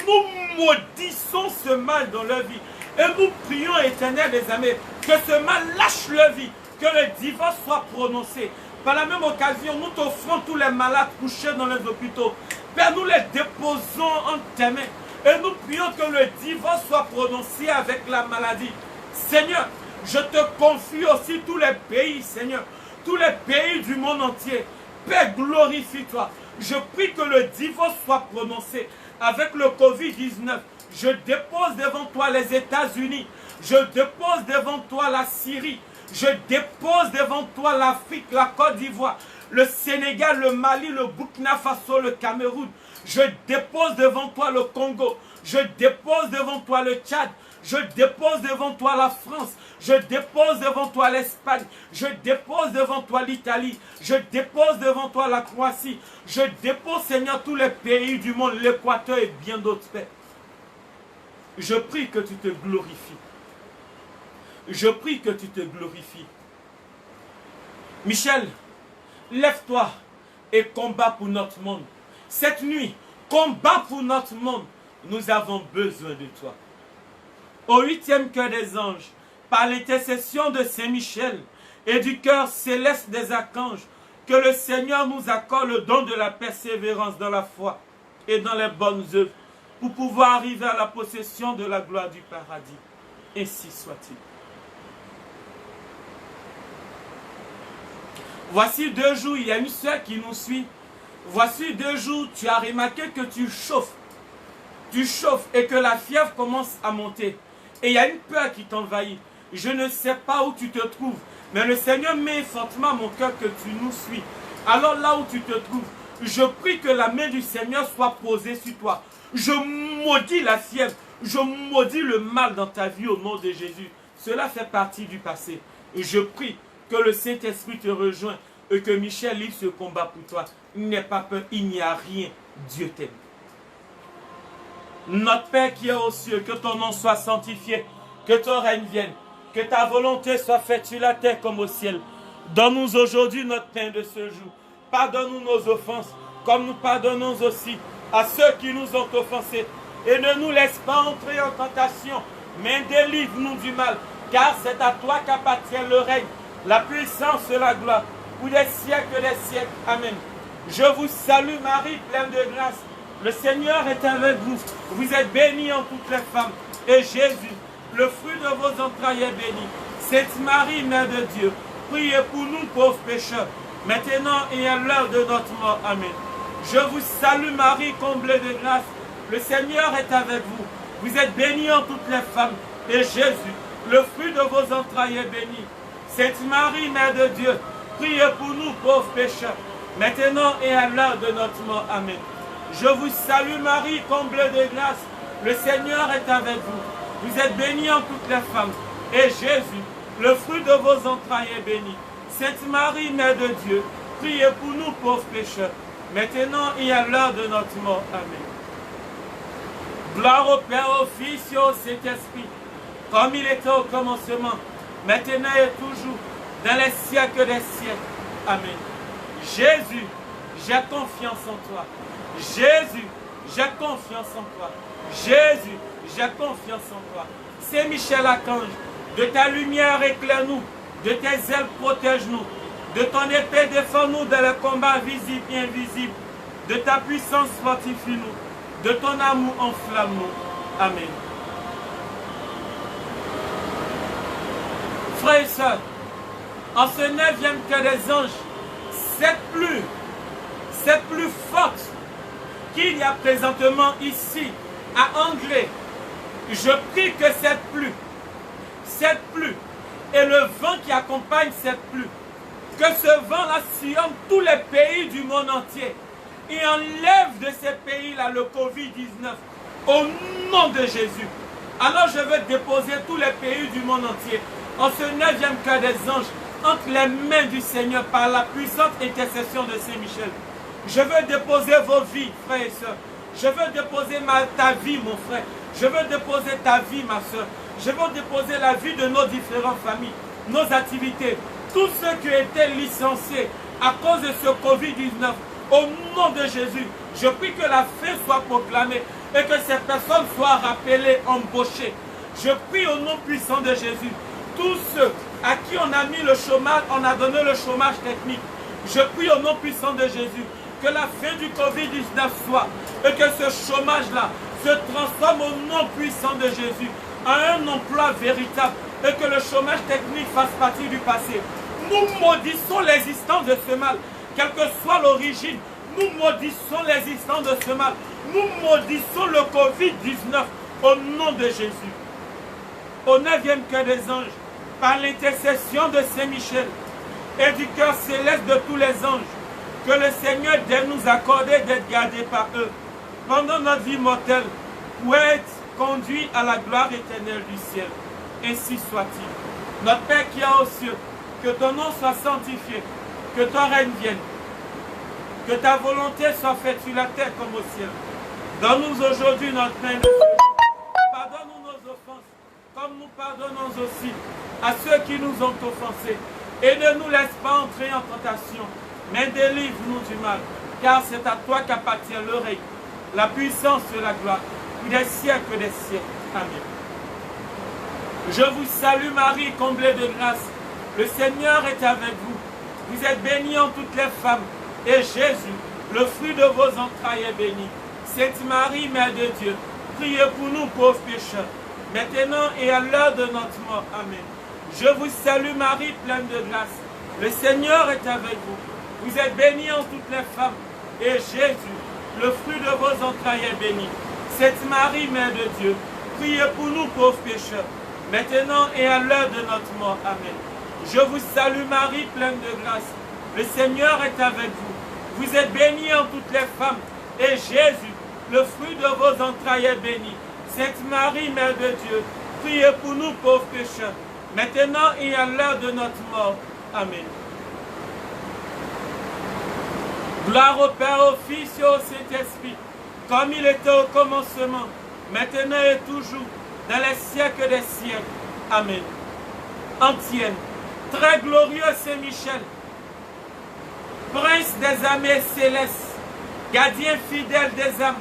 Nous maudissons ce mal dans leur vie. Et nous prions, Éternel des armées, que ce mal lâche leur vie, que le divorce soit prononcé. Par la même occasion, nous t'offrons tous les malades couchés dans les hôpitaux. Père, nous les déposons en tes mains. Et nous prions que le divorce soit prononcé avec la maladie. Seigneur, je te confie aussi tous les pays, Seigneur, tous les pays du monde entier. Père, glorifie-toi. Je prie que le divorce soit prononcé avec le Covid-19. Je dépose devant toi les États-Unis. Je dépose devant toi la Syrie. Je dépose devant toi l'Afrique, la Côte d'Ivoire, le Sénégal, le Mali, le Burkina Faso, le Cameroun. Je dépose devant toi le Congo. Je dépose devant toi le Tchad. Je dépose devant toi la France. Je dépose devant toi l'Espagne. Je dépose devant toi l'Italie. Je dépose devant toi la Croatie. Je dépose, Seigneur, tous les pays du monde, l'Équateur et bien d'autres pays. Je prie que tu te glorifies. Je prie que tu te glorifies. Michel, lève-toi et combat pour notre monde. Cette nuit, combat pour notre monde. Nous avons besoin de toi. Au 8e cœur des anges, par l'intercession de Saint Michel et du cœur céleste des archanges, que le Seigneur nous accorde le don de la persévérance dans la foi et dans les bonnes œuvres, pour pouvoir arriver à la possession de la gloire du paradis. Ainsi soit-il. Voici 2 jours, il y a une soeur qui nous suit. Voici 2 jours, tu as remarqué que tu chauffes. Tu chauffes et que la fièvre commence à monter. Et il y a une peur qui t'envahit. Je ne sais pas où tu te trouves, mais le Seigneur met fortement à mon cœur que tu nous suis. Alors là où tu te trouves, je prie que la main du Seigneur soit posée sur toi. Je maudis la fièvre. Je maudis le mal dans ta vie au nom de Jésus. Cela fait partie du passé. Et je prie que le Saint-Esprit te rejoigne et que Michel livre ce combat pour toi. N'aie pas peur, il n'y a rien. Dieu t'aime. Notre Père qui est aux cieux, que ton nom soit sanctifié, que ton règne vienne, que ta volonté soit faite sur la terre comme au ciel. Donne-nous aujourd'hui notre pain de ce jour. Pardonne-nous nos offenses, comme nous pardonnons aussi à ceux qui nous ont offensés. Et ne nous laisse pas entrer en tentation, mais délivre-nous du mal, car c'est à toi qu'appartient le règne, la puissance et la gloire, pour des siècles des siècles. Amen. Je vous salue Marie, pleine de grâce. Le Seigneur est avec vous. Vous êtes bénie en toutes les femmes. Et Jésus, le fruit de vos entrailles, est béni. Sainte Marie, Mère de Dieu, priez pour nous pauvres pécheurs, maintenant et à l'heure de notre mort. Amen. Je vous salue Marie, comblée de grâce. Le Seigneur est avec vous. Vous êtes bénie en toutes les femmes. Et Jésus, le fruit de vos entrailles, est béni. Sainte Marie, Mère de Dieu, priez pour nous pauvres pécheurs, maintenant et à l'heure de notre mort. Amen. Je vous salue Marie, comblée de grâce. Le Seigneur est avec vous. Vous êtes bénie en toutes les femmes. Et Jésus, le fruit de vos entrailles, est béni. Sainte Marie, Mère de Dieu, priez pour nous pauvres pécheurs, maintenant et à l'heure de notre mort. Amen. Gloire au Père, au Fils et au Saint-Esprit, comme il était au commencement, maintenant et toujours, dans les siècles des siècles. Amen. Jésus, j'ai confiance en toi. Jésus, j'ai confiance en toi. Jésus, j'ai confiance en toi. Saint Michel Archange, de ta lumière éclaire-nous, de tes ailes protège-nous, de ton épée défends-nous dans les combats visibles et invisibles, de ta puissance fortifie-nous, de ton amour enflamme-nous. Amen. Frères et sœurs, en ce 9e quai des anges, cette pluie forte qu'il y a présentement ici, à Angers, je prie que cette pluie et le vent qui accompagne cette pluie, que ce vent-là sillonne tous les pays du monde entier et enlève de ces pays-là le Covid-19 au nom de Jésus. Alors je veux déposer tous les pays du monde entier en ce 9e quai des anges entre les mains du Seigneur par la puissante intercession de Saint-Michel. Je veux déposer vos vies, frères et sœurs. Je veux déposer ta vie, mon frère. Je veux déposer ta vie, ma soeur. Je veux déposer la vie de nos différentes familles, nos activités, tous ceux qui ont été licenciés à cause de ce Covid-19. Au nom de Jésus, je prie que la fin soit proclamée et que ces personnes soient rappelées, embauchées. Je prie au nom puissant de Jésus. Tous ceux à qui on a mis le chômage, on a donné le chômage technique. Je prie au nom puissant de Jésus que la fin du Covid-19 soit et que ce chômage-là se transforme au nom puissant de Jésus en un emploi véritable et que le chômage technique fasse partie du passé. Nous maudissons l'existence de ce mal, quelle que soit l'origine. Nous maudissons l'existence de ce mal. Nous maudissons le Covid-19 au nom de Jésus. Au 9e quai des anges, par l'intercession de Saint-Michel et du cœur céleste de tous les anges, que le Seigneur daigne nous accorder d'être gardés par eux pendant notre vie mortelle pour être conduits à la gloire éternelle du ciel. Ainsi soit-il. Notre Père qui est aux cieux, que ton nom soit sanctifié, que ton règne vienne, que ta volonté soit faite sur la terre comme au ciel. Donne-nous aujourd'hui notre pain de ce jour. Pardonne-nous nos offenses, comme nous pardonnons aussi à ceux qui nous ont offensés. Et ne nous laisse pas entrer en tentation, mais délivre-nous du mal, car c'est à toi qu'appartient le règne, la puissance et la gloire, pour des siècles des siècles. Amen. Je vous salue Marie, comblée de grâce. Le Seigneur est avec vous. Vous êtes bénie en toutes les femmes. Et Jésus, le fruit de vos entrailles, est béni. Sainte Marie, Mère de Dieu, priez pour nous pauvres pécheurs, maintenant et à l'heure de notre mort. Amen. Je vous salue Marie, pleine de grâce. Le Seigneur est avec vous. Vous êtes bénie en toutes les femmes. Et Jésus, le fruit de vos entrailles, est béni. Sainte Marie, Mère de Dieu, priez pour nous pauvres pécheurs, maintenant et à l'heure de notre mort. Amen. Je vous salue Marie, pleine de grâce. Le Seigneur est avec vous. Vous êtes bénie en toutes les femmes. Et Jésus, le fruit de vos entrailles, est béni. Sainte Marie, Mère de Dieu, priez pour nous pauvres pécheurs, maintenant et à l'heure de notre mort. Amen. Gloire au Père, au Fils et au Saint-Esprit, comme il était au commencement, maintenant et toujours, dans les siècles des siècles. Amen. Antienne, très glorieux Saint-Michel, prince des armées célestes, gardien fidèle des âmes,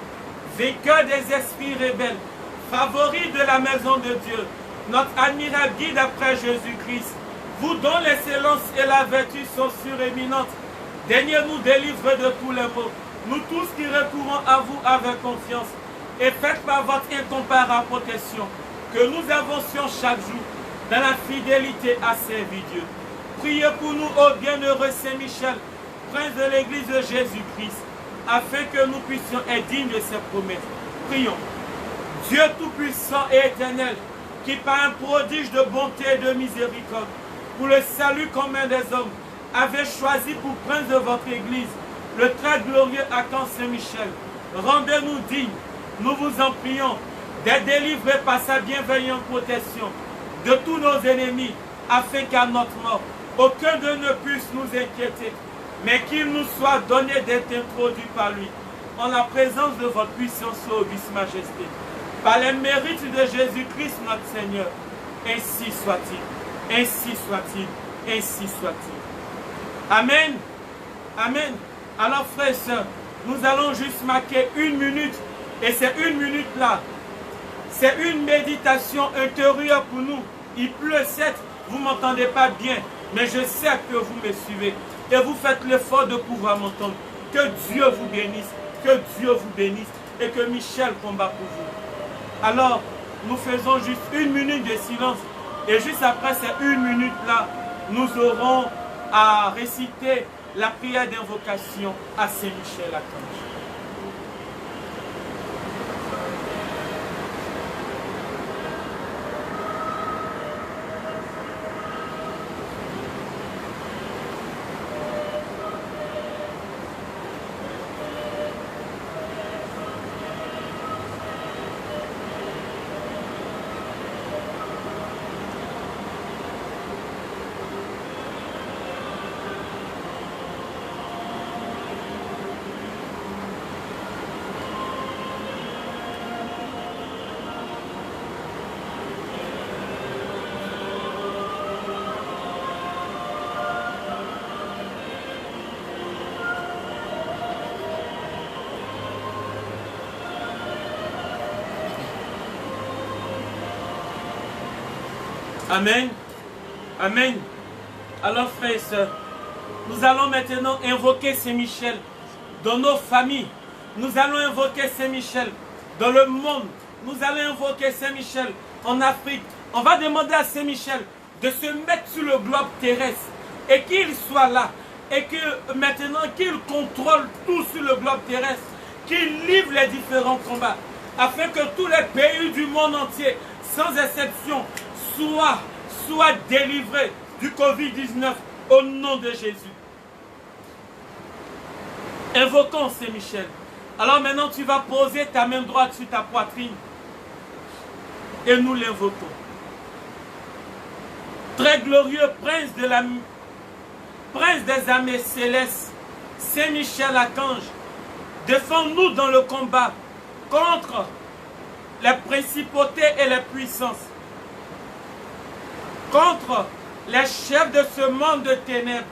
vainqueur des esprits rebelles, favori de la maison de Dieu, notre admirable guide après Jésus-Christ, vous dont l'excellence et la vertu sont suréminentes, daignez-nous délivrer de tous les maux, nous tous qui recourons à vous avec confiance, et faites par votre incomparable protection, que nous avancions chaque jour dans la fidélité à servir Dieu. Priez pour nous, ô bienheureux Saint-Michel, prince de l'Église de Jésus-Christ, afin que nous puissions être dignes de ses promesses. Prions. Dieu Tout-Puissant et Éternel, qui par un prodige de bonté et de miséricorde, pour le salut commun des hommes, avez choisi pour prince de votre Église le très glorieux Archange Saint-Michel. Rendez-nous dignes, nous vous en prions, d'être délivrés par sa bienveillante protection de tous nos ennemis, afin qu'à notre mort, aucun d'eux ne puisse nous inquiéter, mais qu'il nous soit donné d'être introduit par lui, en la présence de votre puissance et auguste majesté. Par les mérites de Jésus-Christ notre Seigneur, ainsi soit-il, ainsi soit-il, ainsi soit-il. Amen. Amen. Alors frères et sœurs, nous allons juste marquer 1 minute, et c'est 1 minute là. C'est une méditation intérieure pour nous. Il pleut, certes, vous ne m'entendez pas bien, mais je sais que vous me suivez. Et vous faites l'effort de pouvoir m'entendre. Que Dieu vous bénisse, que Dieu vous bénisse, et que Michel combat pour vous. Alors, nous faisons juste 1 minute de silence. Et juste après ces 1 minute là, nous aurons à réciter la prière d'invocation à Saint-Michel Archange. Amen. Amen. Alors frères et sœurs, nous allons maintenant invoquer Saint-Michel dans nos familles. Nous allons invoquer Saint-Michel dans le monde. Nous allons invoquer Saint-Michel en Afrique. On va demander à Saint-Michel de se mettre sur le globe terrestre et qu'il soit là. Et que maintenant qu'il contrôle tout sur le globe terrestre, qu'il livre les différents combats, afin que tous les pays du monde entier, sans exception, soient délivrés du Covid-19 au nom de Jésus. Invoquons Saint-Michel. Alors maintenant tu vas poser ta main droite sur ta poitrine et nous l'invoquons. Très glorieux prince des armées célestes, Saint-Michel Archange, défends-nous dans le combat contre les principautés et les puissances, contre les chefs de ce monde de ténèbres,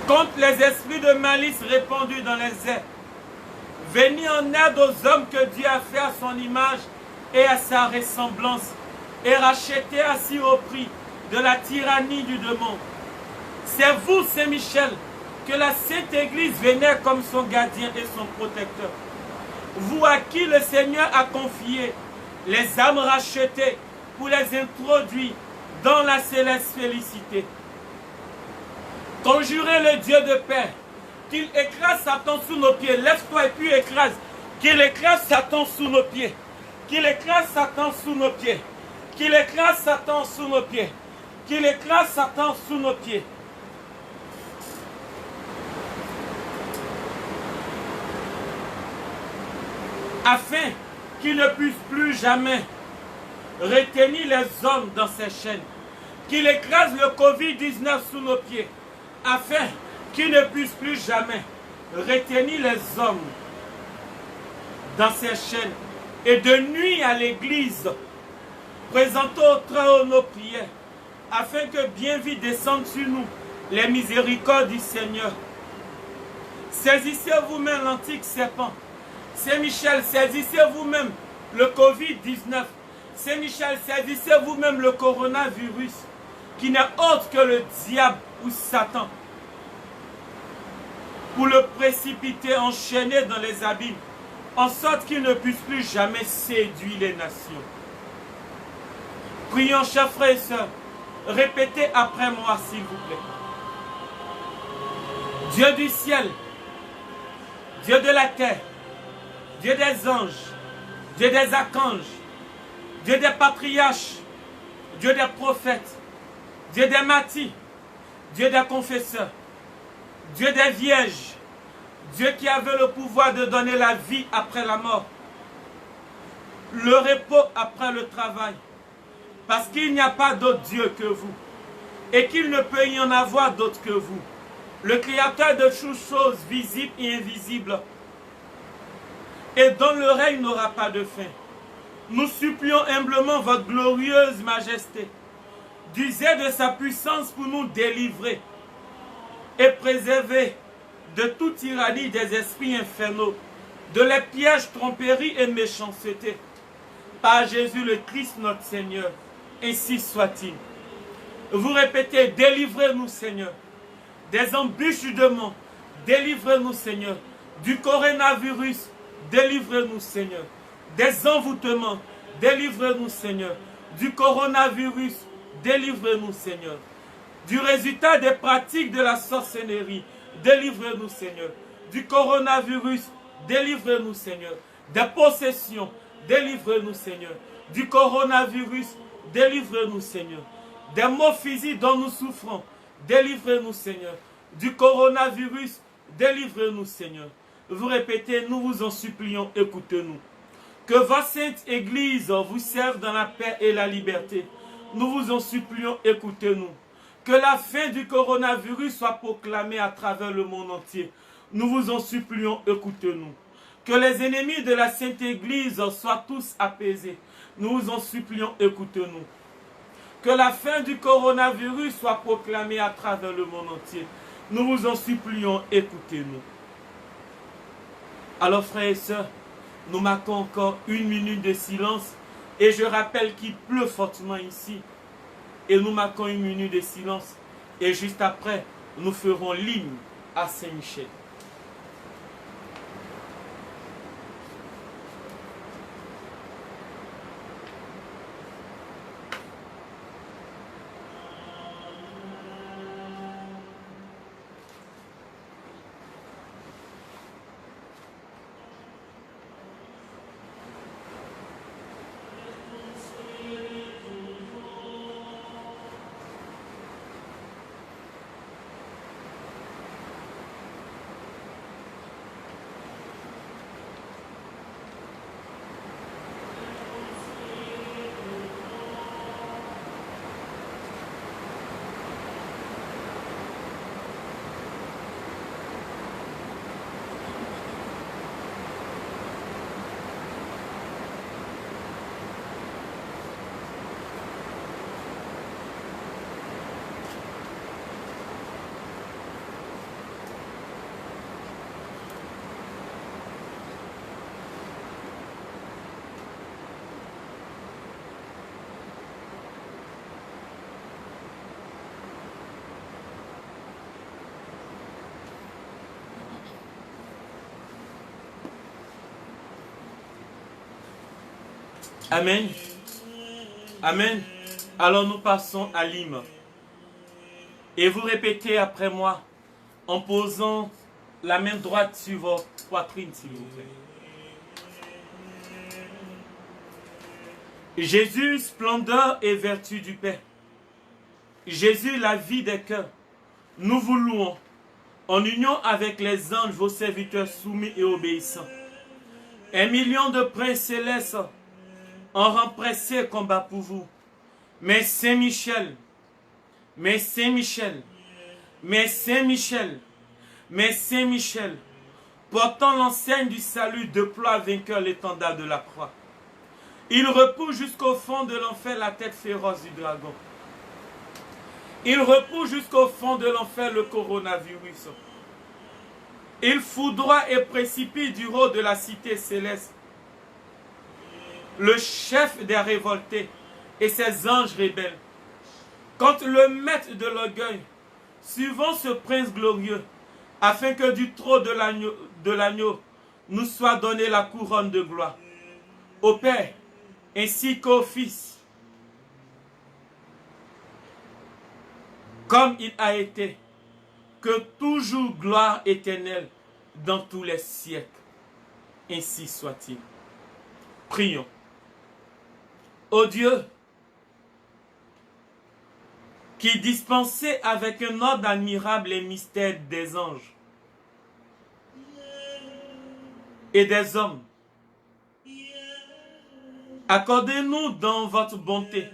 contre les esprits de malice répandus dans les airs. Venez en aide aux hommes que Dieu a fait à son image et à sa ressemblance, et racheter à si haut prix de la tyrannie du démon. C'est vous, Saint-Michel, que la Sainte Église vénère comme son gardien et son protecteur. Vous à qui le Seigneur a confié les âmes rachetées pour les introduire dans la céleste félicité. Conjurez le Dieu de paix, qu'il écrase Satan sous nos pieds. Lève-toi et puis écrase. Qu'il écrase Satan sous nos pieds. Qu'il écrase Satan sous nos pieds. Qu'il écrase Satan sous nos pieds. Qu'il écrase Satan sous nos pieds. Afin qu'il ne puisse plus jamais retenir les hommes dans ses chaînes. Qu'il écrase le Covid-19 sous nos pieds. Afin qu'il ne puisse plus jamais retenir les hommes dans ses chaînes et de nuit à l'église. Présentons au Très-Haut nos prières, afin que bien vite descendent sur nous les miséricordes du Seigneur. Saisissez vous-même l'antique serpent. Saint-Michel, saisissez vous-même le Covid-19. Saint-Michel, saisissez vous-même le coronavirus, qui n'est autre que le diable ou Satan, pour le précipiter, enchaîner dans les abîmes, en sorte qu'il ne puisse plus jamais séduire les nations. Prions, chers frères et sœurs, répétez après moi, s'il vous plaît. Dieu du ciel, Dieu de la terre, Dieu des anges, Dieu des archanges, Dieu des patriarches, Dieu des prophètes, Dieu des martyrs, Dieu des confesseurs, Dieu des vierges, Dieu qui avait le pouvoir de donner la vie après la mort, le repos après le travail, parce qu'il n'y a pas d'autre Dieu que vous, et qu'il ne peut y en avoir d'autre que vous, le Créateur de toutes choses visibles et invisibles, et dont le règne n'aura pas de fin. Nous supplions humblement votre glorieuse majesté d'user de sa puissance pour nous délivrer et préserver de toute tyrannie des esprits infernaux, de les pièges, tromperies et méchanceté. Par Jésus le Christ notre Seigneur, ainsi soit-il. Vous répétez, délivrez-nous Seigneur, des embûches du démon, délivrez-nous Seigneur, du coronavirus, délivrez-nous Seigneur, des envoûtements, délivrez-nous Seigneur, du coronavirus, délivrez-nous Seigneur, du résultat des pratiques de la sorcellerie, délivrez-nous Seigneur, du coronavirus, délivrez-nous Seigneur, des possessions, délivrez-nous Seigneur, du coronavirus, délivrez-nous Seigneur, des maux physiques dont nous souffrons, délivrez-nous Seigneur, du coronavirus, délivrez-nous Seigneur. Vous répétez, nous vous en supplions, écoutez-nous. Que votre sainte Église vous serve dans la paix et la liberté. Nous vous en supplions, écoutez-nous. Que la fin du coronavirus soit proclamée à travers le monde entier. Nous vous en supplions, écoutez-nous. Que les ennemis de la sainte Église soient tous apaisés. Nous vous en supplions, écoutez-nous. Que la fin du coronavirus soit proclamée à travers le monde entier. Nous vous en supplions, écoutez-nous. Alors frères et sœurs, nous marquons encore 1 minute de silence et je rappelle qu'il pleut fortement ici. Et nous marquons 1 minute de silence et juste après, nous ferons l'hymne à Saint-Michel. Amen. Amen. Alors nous passons à l'hymne. Et vous répétez après moi en posant la main droite sur votre poitrine, s'il vous plaît. Jésus, splendeur et vertu du Père. Jésus, la vie des cœurs. Nous vous louons en union avec les anges, vos serviteurs soumis et obéissants. 1 million de princes célestes en rang pressé combat pour vous. Mais Saint-Michel, mais Saint-Michel, mais Saint-Michel, mais Saint-Michel, portant l'enseigne du salut, déploie vainqueur l'étendard de la croix. Il repousse jusqu'au fond de l'enfer la tête féroce du dragon. Il repousse jusqu'au fond de l'enfer le coronavirus. Il foudroie et précipite du haut de la cité céleste le chef des révoltés et ses anges rebelles. Quand le maître de l'orgueil, suivant ce prince glorieux, afin que du trône de l'agneau nous soit donnée la couronne de gloire. Au Père, ainsi qu'au Fils, comme il a été, que toujours gloire éternelle dans tous les siècles. Ainsi soit-il. Prions. Ô Dieu, qui dispensait avec un ordre admirable les mystères des anges et des hommes, accordez-nous dans votre bonté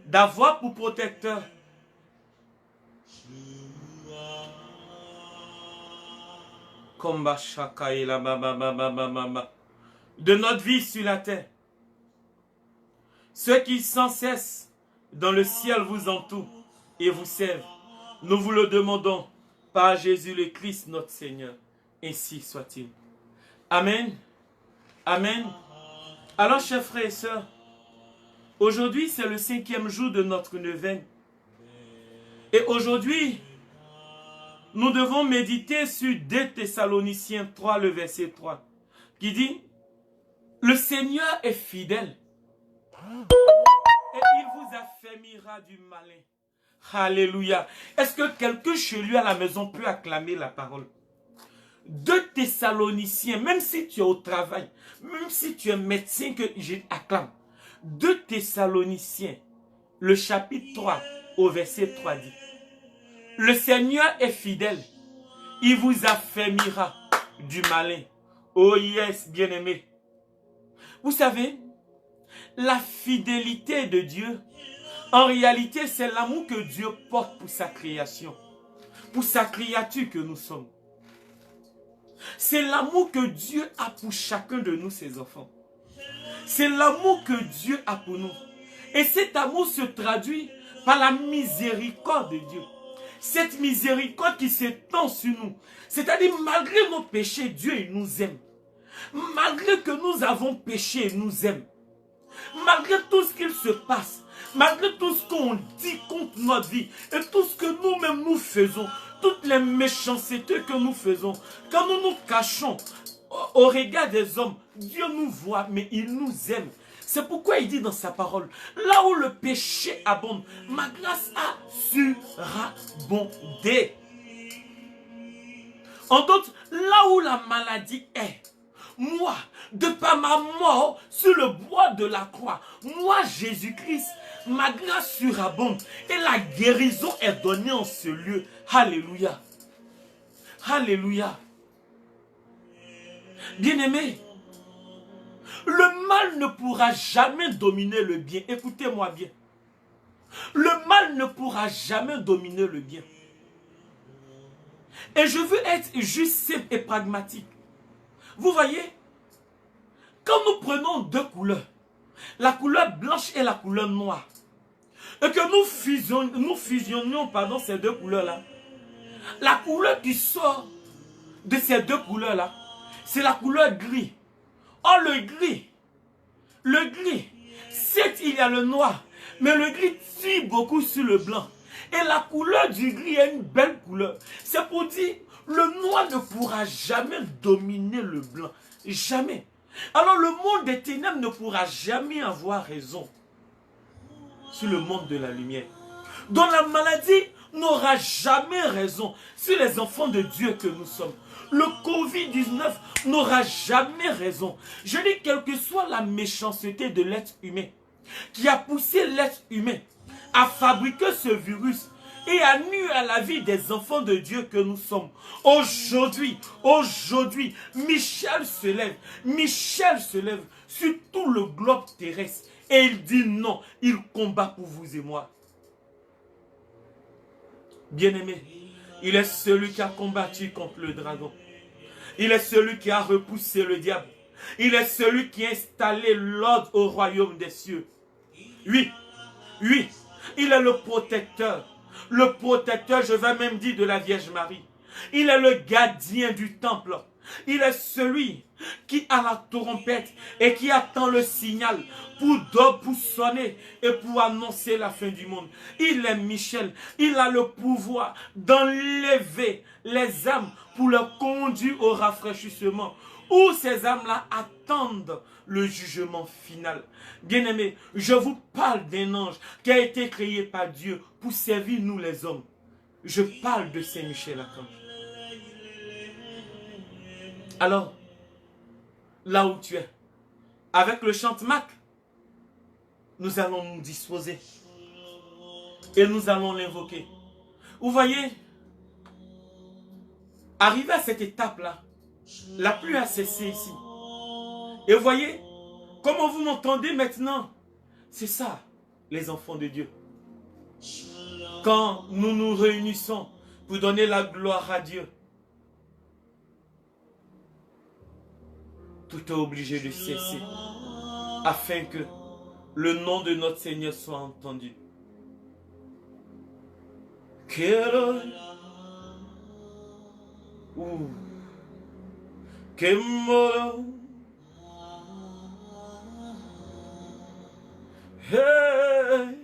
d'avoir pour protecteur de notre vie sur la terre, ceux qui sans cesse dans le ciel vous entourent et vous servent. Nous vous le demandons par Jésus le Christ notre Seigneur. Ainsi soit-il. Amen. Amen. Alors, chers frères et sœurs, aujourd'hui c'est le 5e jour de notre neuvaine. Et aujourd'hui, nous devons méditer sur 2 Thessaloniciens 3, le verset 3, qui dit « Le Seigneur est fidèle et il vous affermira du malin. » Alléluia. Est-ce que quelqu'un chez lui à la maison peut acclamer la parole? 2 Thessaloniciens, même si tu es au travail, même si tu es médecin, que j'acclame. 2 Thessaloniciens, le chapitre 3, au verset 3 dit « Le Seigneur est fidèle, il vous affermira du malin. » Oh yes, bien-aimé. Vous savez, la fidélité de Dieu, en réalité, c'est l'amour que Dieu porte pour sa création, pour sa créature que nous sommes. C'est l'amour que Dieu a pour chacun de nous, ses enfants. C'est l'amour que Dieu a pour nous. Et cet amour se traduit par la miséricorde de Dieu. Cette miséricorde qui s'étend sur nous. C'est-à-dire, malgré nos péchés, Dieu il nous aime. Malgré que nous avons péché, il nous aime. Malgré tout ce qu'il se passe, malgré tout ce qu'on dit contre notre vie, et tout ce que nous-mêmes nous faisons, toutes les méchancetés que nous faisons, quand nous nous cachons au regard des hommes, Dieu nous voit, mais il nous aime. C'est pourquoi il dit dans sa parole, là où le péché abonde, ma grâce a surabondé. En d'autres, là où la maladie est, moi, de par ma mort sur le bois de la croix, moi, Jésus-Christ, ma grâce surabonde et la guérison est donnée en ce lieu. Alléluia. Alléluia. Bien-aimé, le mal ne pourra jamais dominer le bien. Écoutez-moi bien. Le mal ne pourra jamais dominer le bien. Et je veux être juste simple et pragmatique. Vous voyez, quand nous prenons 2 couleurs, la couleur blanche et la couleur noire, et que nous fusionnons ces 2 couleurs-là, la couleur qui sort de ces 2 couleurs-là, c'est la couleur gris. Or, le gris, certes, il y a le noir, mais le gris tire beaucoup sur le blanc. Et la couleur du gris est une belle couleur. C'est pour dire, le noir ne pourra jamais dominer le blanc. Jamais. Alors le monde des ténèbres ne pourra jamais avoir raison sur le monde de la lumière. Dont la maladie n'aura jamais raison sur les enfants de Dieu que nous sommes. Le Covid-19 n'aura jamais raison. Je dis, quelle que soit la méchanceté de l'être humain, qui a poussé l'être humain à fabriquer ce virus et à nuire à la vie des enfants de Dieu que nous sommes. Aujourd'hui, Michel se lève sur tout le globe terrestre et il dit non, il combat pour vous et moi. Bien-aimé, il est celui qui a combattu contre le dragon. Il est celui qui a repoussé le diable. Il est celui qui a installé l'ordre au royaume des cieux. Oui, oui, il est le protecteur. Le protecteur, je vais même dire, de la Vierge Marie. Il est le gardien du temple. Il est celui qui a la trompette et qui attend le signal pour sonner et pour annoncer la fin du monde. Il est Michel. Il a le pouvoir d'enlever les âmes pour les conduire au rafraîchissement. Où ces âmes-là attendent le jugement final. Bien-aimés, je vous parle d'un ange qui a été créé par Dieu pour servir nous les hommes. Je parle de Saint-Michel Archange. Alors, là où tu es, avec le chante-mac, nous allons nous disposer et nous allons l'invoquer. Vous voyez, arrivé à cette étape-là, la pluie a cessé ici. Et vous voyez, comment vous m'entendez maintenant? C'est ça, les enfants de Dieu. Quand nous nous réunissons pour donner la gloire à Dieu, tout est obligé de cesser afin que le nom de notre Seigneur soit entendu. Hey.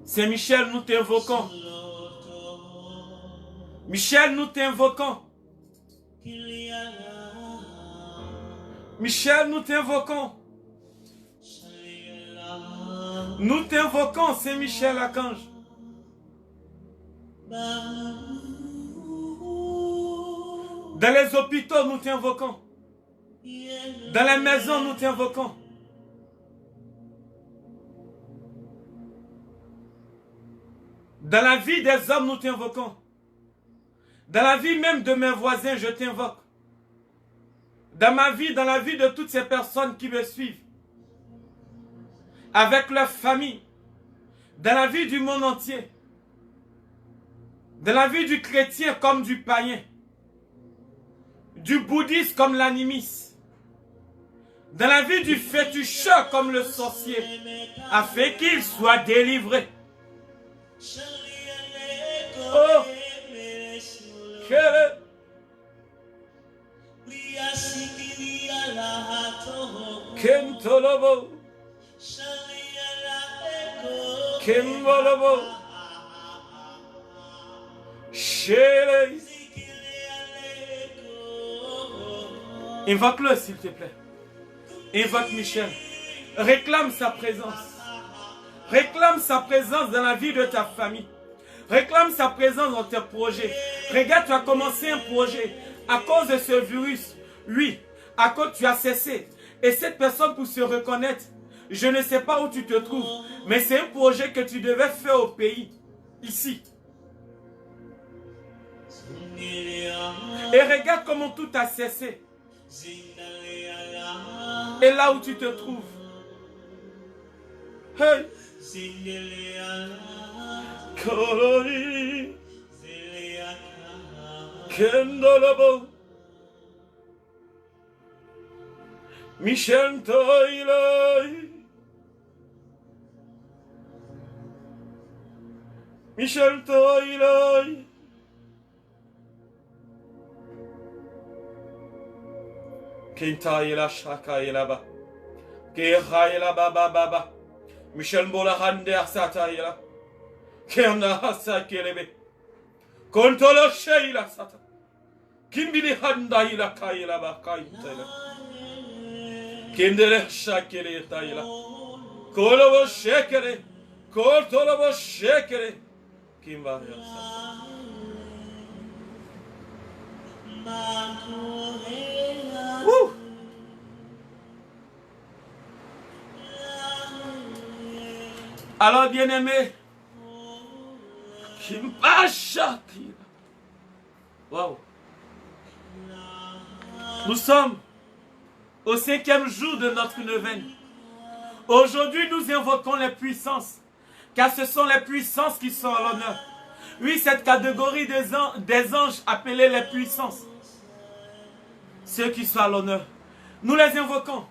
C'est Michel, nous t'invoquons. Michel, nous t'invoquons. Michel, nous t'invoquons. Nous t'invoquons, Saint Michel Archange. Dans les hôpitaux, nous t'invoquons. Dans les maisons, nous t'invoquons. Dans la vie des hommes, nous t'invoquons. Dans la vie même de mes voisins, je t'invoque. Dans ma vie, dans la vie de toutes ces personnes qui me suivent. Avec leur famille. Dans la vie du monde entier. Dans la vie du chrétien comme du païen. Du bouddhiste comme l'animisme. Dans la vie du féticheur comme le sorcier. Afin qu'il soit délivré. Oh! Kentolobo. Kembolobo. Chéri. Invoque-le s'il te plaît. Invoque Michel. Réclame sa présence. Réclame sa présence dans la vie de ta famille. Réclame sa présence dans tes projets. Regarde, tu as commencé un projet à cause de ce virus. Oui, à cause tu as cessé. Et cette personne pour se reconnaître, je ne sais pas où tu te trouves, mais c'est un projet que tu devais faire au pays, ici. Et regarde comment tout a cessé. Et là où tu te trouves. Hey. Kolori. Kendolobo. Michel Toiloi. Michel Toiloi. Kinta ila shaka ila ba. Keha ila baba baba. Michel Mbola hande asata ila. Kenda hasa kelebe. Kontolo sheila sata. Kimbili handa ila kaila ba kaita ila. Kendele shakele ila. Kolobo shekere. Koltolobo shekere. Ouh. Alors, bien-aimé, wow. Nous sommes au 5e jour de notre neuvaine. Aujourd'hui, nous invoquons les puissances, car ce sont les puissances qui sont à l'honneur. Oui, cette catégorie des anges appelés les puissances, ceux qui sont à l'honneur, nous les invoquons,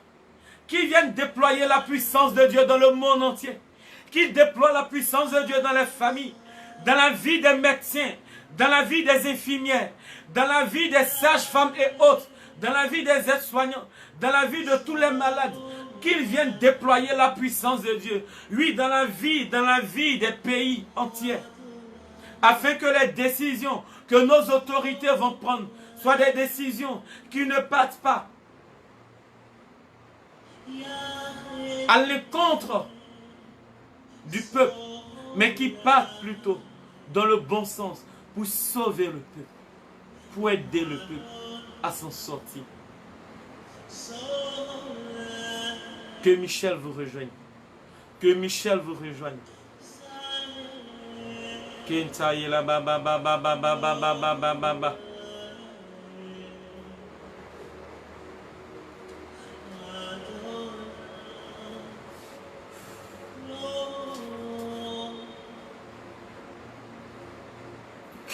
qui viennent déployer la puissance de Dieu dans le monde entier, qui déploient la puissance de Dieu dans les familles, dans la vie des médecins, dans la vie des infirmières, dans la vie des sages-femmes et autres, dans la vie des aides-soignants, dans la vie de tous les malades, qu'ils viennent déployer la puissance de Dieu. Oui, dans la vie des pays entiers, afin que les décisions que nos autorités vont prendre soient des décisions qui ne partent pas à l'encontre du peuple, mais qui partent plutôt dans le bon sens pour sauver le peuple, pour aider le peuple à s'en sortir. Que Michel vous rejoigne. Que Michel vous rejoigne. Kentaïla baba baba baba baba baba baba.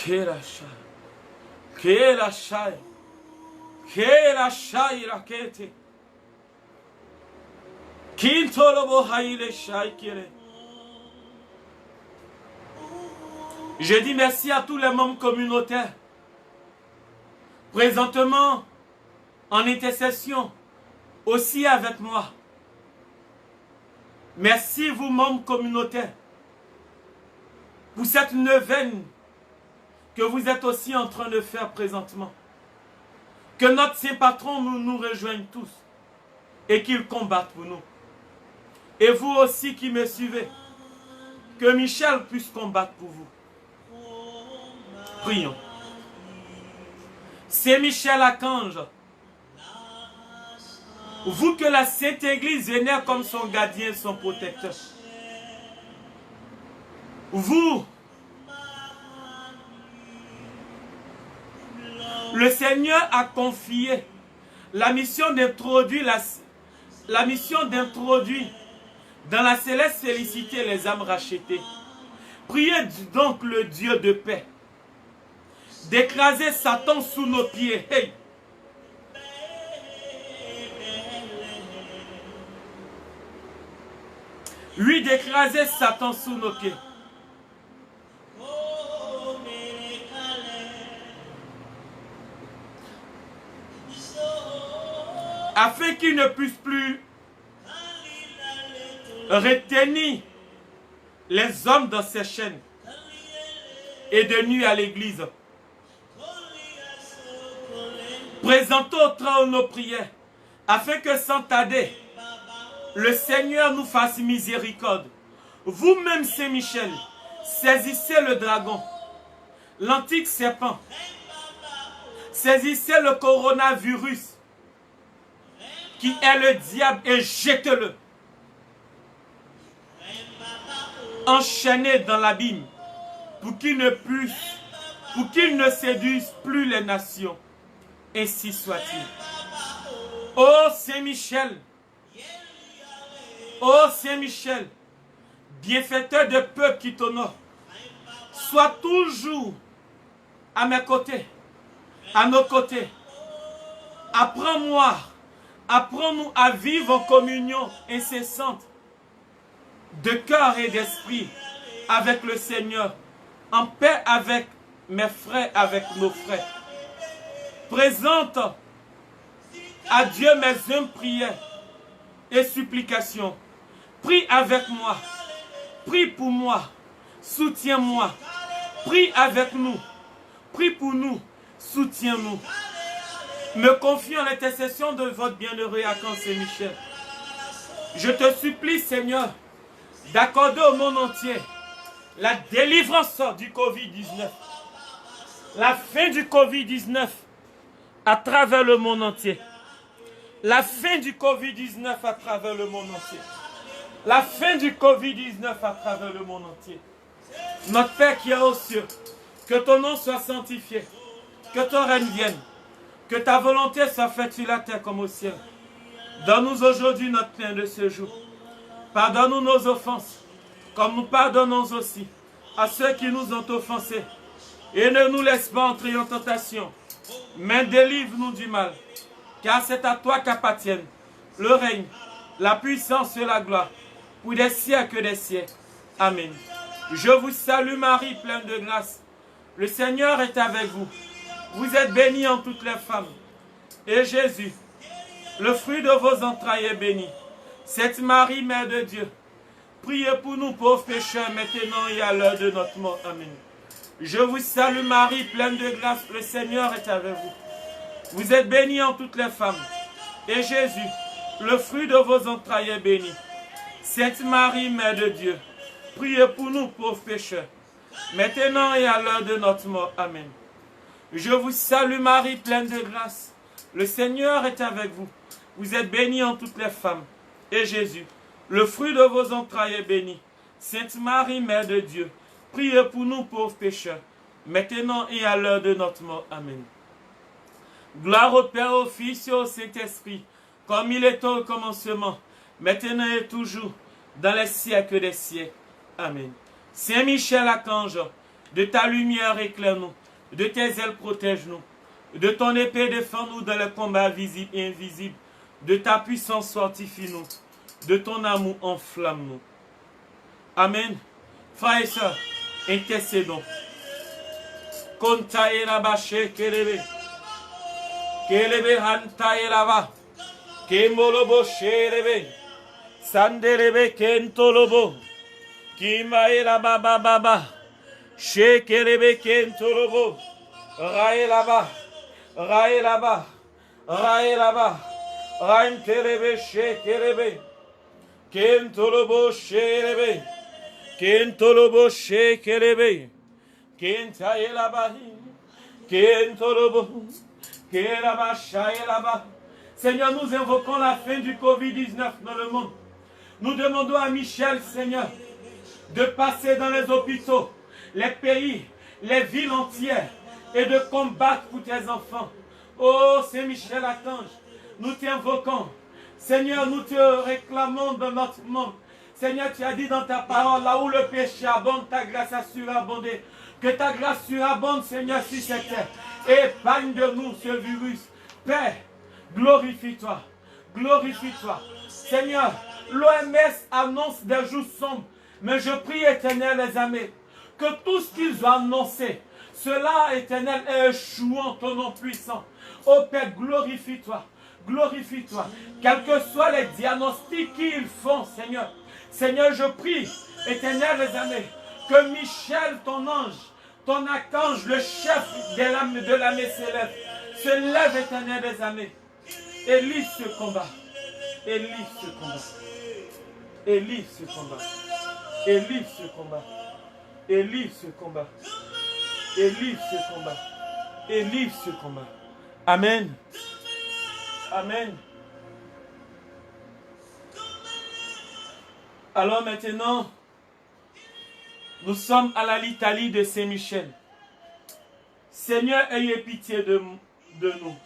Je dis merci à tous les membres communautaires, présentement en intercession, aussi avec moi. Merci vous membres communautaires, pour cette neuvaine que vous êtes aussi en train de faire présentement. Que notre Saint Patron nous rejoigne tous et qu'il combatte pour nous. Et vous aussi qui me suivez, que Michel puisse combattre pour vous. Prions. Saint Michel Archange, vous que la Sainte Église vénère comme son gardien, son protecteur. Vous, le Seigneur a confié la mission d'introduire dans la céleste félicité les âmes rachetées. Priez donc le Dieu de paix d'écraser Satan sous nos pieds. Hey. Oui, d'écraser Satan sous nos pieds. Afin qu'il ne puisse plus retenir les hommes dans ses chaînes et de nuire à l'église. Présentons au trône nos prières, afin que sans tarder, le Seigneur nous fasse miséricorde. Vous-même, Saint Michel, saisissez le dragon, l'antique serpent, saisissez le coronavirus, qui est le diable, et jetez-le. Enchaîné dans l'abîme, pour qu'il ne séduise plus les nations. Ainsi soit-il. Ô Saint Michel, ô Saint Michel, bienfaiteur de peuple qui t'honore, sois toujours à mes côtés, à nos côtés. Apprends-nous à vivre en communion incessante de cœur et d'esprit avec le Seigneur, en paix avec mes frères, avec nos frères. Présente à Dieu mes humbles prières et supplications. Prie avec moi, prie pour moi, soutiens-moi, prie avec nous, prie pour nous, soutiens-nous. Me confie en l'intercession de votre bienheureux Archange Saint Michel. Je te supplie, Seigneur, d'accorder au monde entier la délivrance du Covid-19, la fin du Covid-19 à travers le monde entier. La fin du Covid-19 à travers le monde entier. La fin du Covid-19 à travers le monde entier. Notre Père qui est aux cieux, que ton nom soit sanctifié, que ton règne vienne, que ta volonté soit faite sur la terre comme au ciel. Donne-nous aujourd'hui notre pain de ce jour. Pardonne-nous nos offenses, comme nous pardonnons aussi à ceux qui nous ont offensés. Et ne nous laisse pas entrer en tentation, mais délivre-nous du mal. Car c'est à toi qu'appartiennent le règne, la puissance et la gloire, pour des siècles des siècles. Amen. Je vous salue Marie, pleine de grâce. Le Seigneur est avec vous. Vous êtes bénie en toutes les femmes. Et Jésus, le fruit de vos entrailles est béni. Sainte Marie, Mère de Dieu, priez pour nous pauvres pécheurs, maintenant et à l'heure de notre mort. Amen. Je vous salue Marie, pleine de grâce. Le Seigneur est avec vous. Vous êtes bénie en toutes les femmes. Et Jésus, le fruit de vos entrailles est béni. Sainte Marie, Mère de Dieu, priez pour nous pauvres pécheurs, maintenant et à l'heure de notre mort. Amen. Je vous salue Marie, pleine de grâce. Le Seigneur est avec vous. Vous êtes bénie en toutes les femmes. Et Jésus, le fruit de vos entrailles est béni. Sainte Marie, Mère de Dieu, priez pour nous pauvres pécheurs, maintenant et à l'heure de notre mort. Amen. Gloire au Père, au Fils et au Saint-Esprit, comme il était au commencement, maintenant et toujours, dans les siècles des siècles. Amen. Saint Michel Archange, de ta lumière éclaire-nous, de tes ailes protège-nous, de ton épée défends-nous dans les combats visibles et invisibles, de ta puissance fortifie-nous, de ton amour enflamme-nous. Amen. Frères et sœurs, intercédons. Kontaye la bache kelebe. Kelebe hantaye lava. Kemolobo sherebe. Sanderebe kentolobo. Kimae la baba baba. Shekelebe kentolobo. Rae lava. Rae lava. Rae lava. Raintelebe shekelebe. Kentolobo sherebe. Kentolobo shekelebe. Kentaye lava. Kentolobo. Seigneur, nous invoquons la fin du Covid-19 dans le monde. Nous demandons à Michel, Seigneur, de passer dans les hôpitaux, les pays, les villes entières et de combattre pour tes enfants. Oh, Saint Michel Archange, nous t'invoquons. Seigneur, nous te réclamons dans notre monde. Seigneur, tu as dit dans ta parole, là où le péché abonde, ta grâce a surabondé. Que ta grâce surabonde, Seigneur, sur cette terre. Épargne de nous ce virus. Père, glorifie-toi. Glorifie-toi. Seigneur, l'OMS annonce des jours sombres. Mais je prie, Éternel, les amis, que tout ce qu'ils ont annoncé, cela, Éternel, est échouant ton nom puissant. Oh Père, glorifie-toi. Glorifie-toi. Quels que soient les diagnostics qu'ils font, Seigneur. Seigneur, je prie, Éternel, les amis, que Michel, ton ange, ton archange, le chef de l'armée céleste, se lève, Éternel, des armées, et livre ce combat. Et livre ce combat. Et livre ce combat. Et livre ce combat. Et livre ce combat. Et livre ce combat. Et livre ce combat. Amen. Amen. Alors maintenant, nous sommes à la litanie de Saint-Michel. Seigneur, ayez pitié de nous.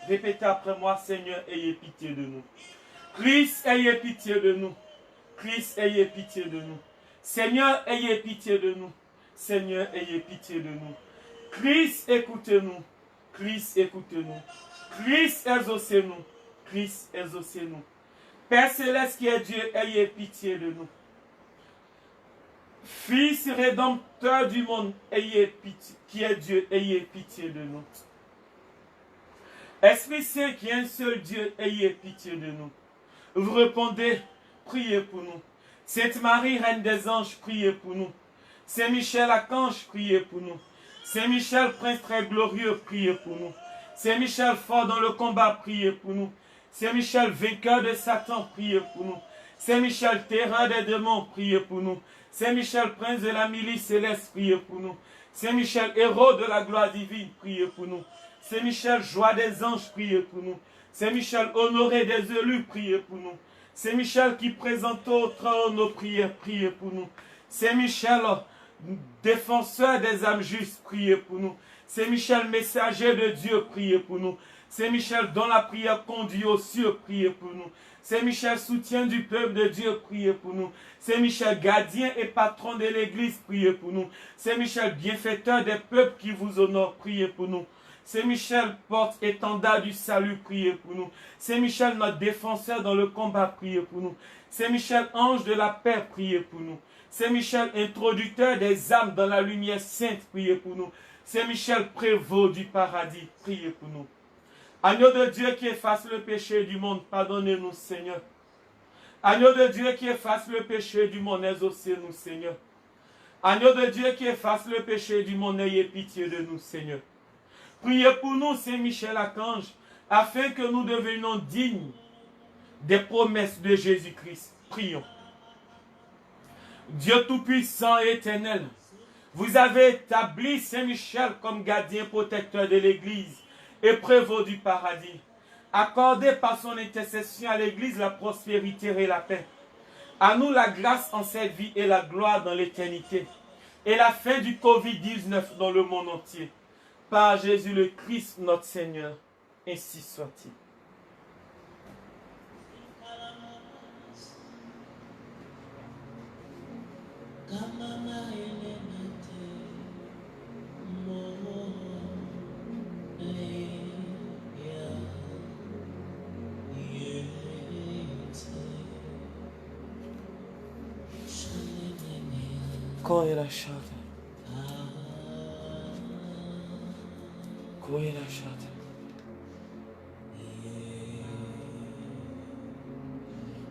Répétez après moi, Seigneur, ayez pitié de nous. Christ, ayez pitié de nous. Christ, ayez pitié de nous. Seigneur, ayez pitié de nous. Seigneur, ayez pitié de nous. Christ, écoutez-nous. Christ, écoutez-nous. Christ, exaucez-nous. Christ, exaucez-nous. Père céleste qui est Dieu, ayez pitié de nous. Fils rédempteur du monde, ayez pitié, qui est Dieu, ayez pitié de nous. Esprit Saint qui est un seul Dieu, ayez pitié de nous. Vous répondez, priez pour nous. Sainte Marie, Reine des anges, priez pour nous. Saint Michel Archange, priez pour nous. Saint Michel, Prince très glorieux, priez pour nous. Saint Michel, fort dans le combat, priez pour nous. Saint Michel, vainqueur de Satan, priez pour nous. Saint Michel, terreur des démons, priez pour nous. Saint-Michel, prince de la milice céleste, priez pour nous. Saint-Michel, héros de la gloire divine, priez pour nous. Saint-Michel, joie des anges, priez pour nous. Saint-Michel, honoré des élus, priez pour nous. Saint-Michel qui présente au trône nos prières, priez pour nous. Saint-Michel, défenseur des âmes justes, priez pour nous. Saint-Michel, messager de Dieu, priez pour nous. Saint-Michel, dont la prière conduit aux cieux, priez pour nous. Saint-Michel, soutien du peuple de Dieu, priez pour nous. Saint-Michel, gardien et patron de l'Église, priez pour nous. Saint-Michel, bienfaiteur des peuples qui vous honorent, priez pour nous. Saint-Michel, porte-étendard du salut, priez pour nous. Saint-Michel, notre défenseur dans le combat, priez pour nous. Saint-Michel, ange de la paix, priez pour nous. Saint-Michel, introducteur des âmes dans la lumière sainte, priez pour nous. Saint-Michel, prévôt du paradis, priez pour nous. Agneau de Dieu qui efface le péché du monde, pardonnez-nous, Seigneur. Agneau de Dieu qui efface le péché du monde, exaucez-nous, Seigneur. Agneau de Dieu qui efface le péché du monde, ayez pitié de nous, Seigneur. Priez pour nous, Saint-Michel Archange, afin que nous devenions dignes des promesses de Jésus-Christ. Prions. Dieu Tout-Puissant et Éternel, vous avez établi Saint-Michel comme gardien protecteur de l'Église et prévôt du paradis. Accordez par son intercession à l'Église la prospérité et la paix. À nous la grâce en cette vie et la gloire dans l'éternité. Et la fin du Covid-19 dans le monde entier. Par Jésus le Christ notre Seigneur. Ainsi soit-il. Koira shata. Koira shata.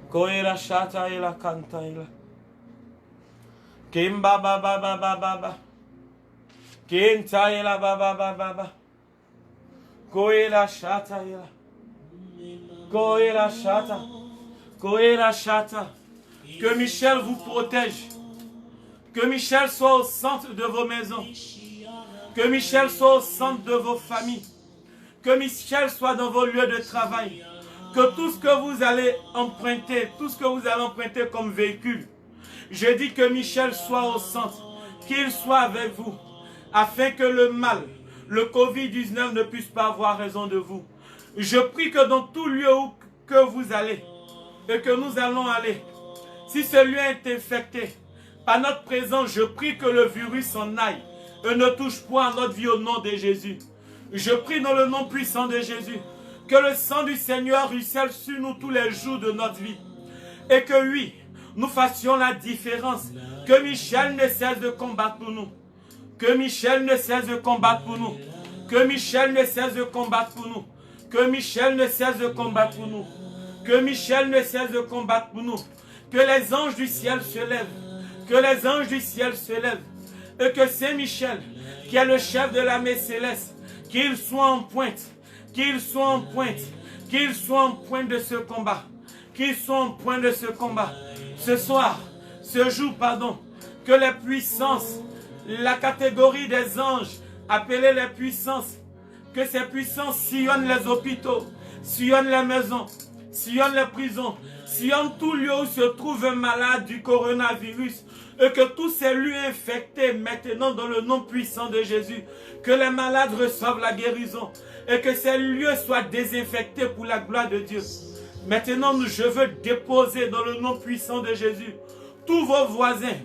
Koira shata ila kanta ila. Kimba ba ba ba ba ba ba. Kinta ila ba ba ba ba ba. Koira shata ila. Koira shata. Koira shata. Que Michel vous protège. Que Michel soit au centre de vos maisons. Que Michel soit au centre de vos familles. Que Michel soit dans vos lieux de travail. Que tout ce que vous allez emprunter, tout ce que vous allez emprunter comme véhicule, je dis que Michel soit au centre, qu'il soit avec vous, afin que le mal, le Covid-19 ne puisse pas avoir raison de vous. Je prie que dans tout lieu où que vous allez, et que nous allons aller, si ce lieu est infecté, par notre présence, je prie que le virus s'en aille et ne touche point à notre vie au nom de Jésus. Je prie dans le nom puissant de Jésus que le sang du Seigneur ruisselle sur nous tous les jours de notre vie. Et que oui, nous fassions la différence. Que Michel ne cesse de combattre pour nous. Que Michel ne cesse de combattre pour nous. Que Michel ne cesse de combattre pour nous. Que Michel ne cesse de combattre pour nous. Que Michel ne cesse de combattre pour nous. Que les anges du ciel se lèvent. Que les anges du ciel se lèvent. Et que Saint-Michel, qui est le chef de l'armée céleste, qu'il soit en pointe. Qu'il soit en pointe. Qu'il soit en pointe de ce combat. Qu'il soit en pointe de ce combat. Ce soir, ce jour, pardon, que les puissances, la catégorie des anges, appelés les puissances, que ces puissances sillonnent les hôpitaux, sillonnent les maisons, sillonnent les prisons, sillonnent tout lieu où se trouve un malade du coronavirus, et que tous ces lieux infectés maintenant dans le nom puissant de Jésus, que les malades reçoivent la guérison, et que ces lieux soient désinfectés pour la gloire de Dieu. Maintenant, je veux déposer dans le nom puissant de Jésus tous vos voisins.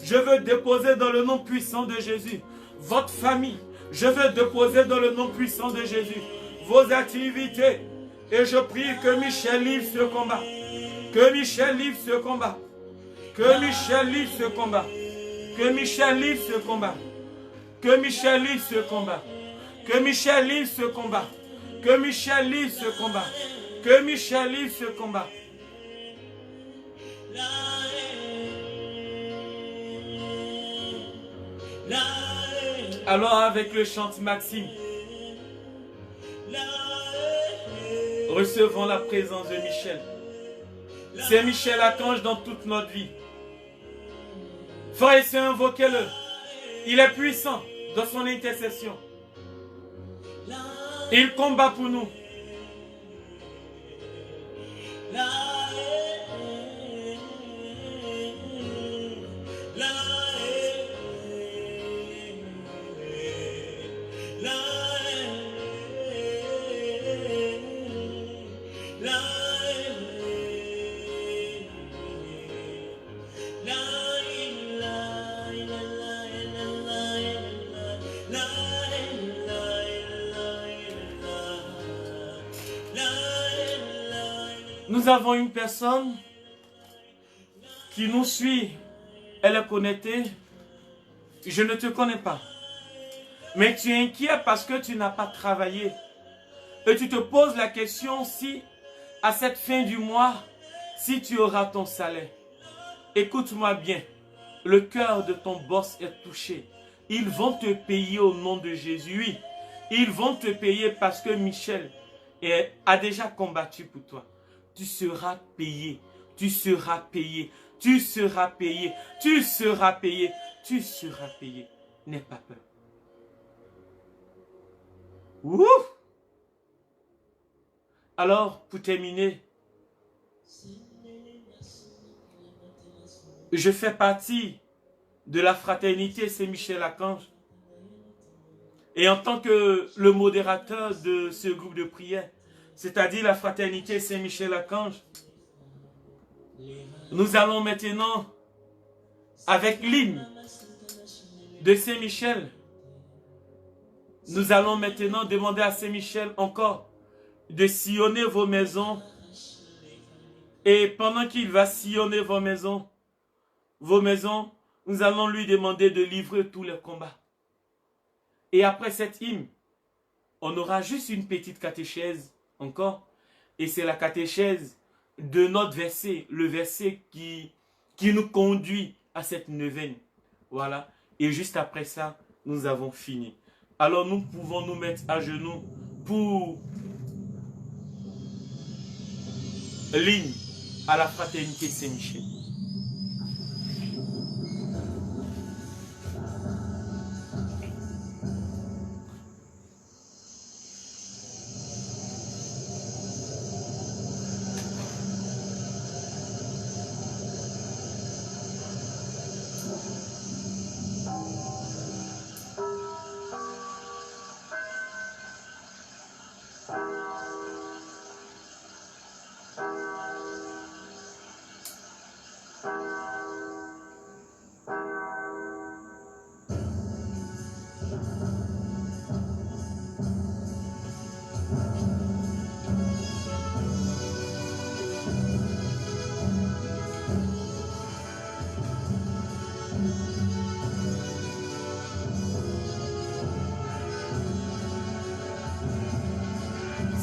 Je veux déposer dans le nom puissant de Jésus votre famille. Je veux déposer dans le nom puissant de Jésus vos activités. Et je prie que Michel livre ce combat. Que Michel livre ce combat. Que Michel livre ce combat. Que Michel livre ce combat. Que Michel livre ce combat. Que Michel livre ce combat. Que Michel livre ce combat. Que Michel livre ce combat. Alors avec le chant Maxime, recevons la présence de Michel. C'est Michel Archange dans toute notre vie. Frères et sœurs, invoquez-le. Il est puissant dans son intercession. Il combat pour nous. Nous avons une personne qui nous suit. Elle est connectée. Je ne te connais pas. Mais tu es inquiet parce que tu n'as pas travaillé. Et tu te poses la question si, à cette fin du mois, si tu auras ton salaire. Écoute-moi bien. Le cœur de ton boss est touché. Ils vont te payer au nom de Jésus. Oui, ils vont te payer parce que Michel a déjà combattu pour toi. Tu seras payé, tu seras payé, tu seras payé, tu seras payé, tu seras payé. N'aie pas peur. Ouf! Alors, pour terminer, je fais partie de la fraternité Saint-Michel-Archange. Et en tant que le modérateur de ce groupe de prière, c'est-à-dire la fraternité Saint-Michel-Archange, nous allons maintenant, avec l'hymne de Saint-Michel, nous allons maintenant demander à Saint-Michel encore de sillonner vos maisons. Et pendant qu'il va sillonner vos maisons, nous allons lui demander de livrer tous les combats. Et après cette hymne, on aura juste une petite catéchèse encore. Et c'est la catéchèse de notre verset, le verset qui nous conduit à cette neuvaine. Voilà. Et juste après ça, nous avons fini. Alors nous pouvons nous mettre à genoux pour l'hymne à la fraternité Saint-Michel.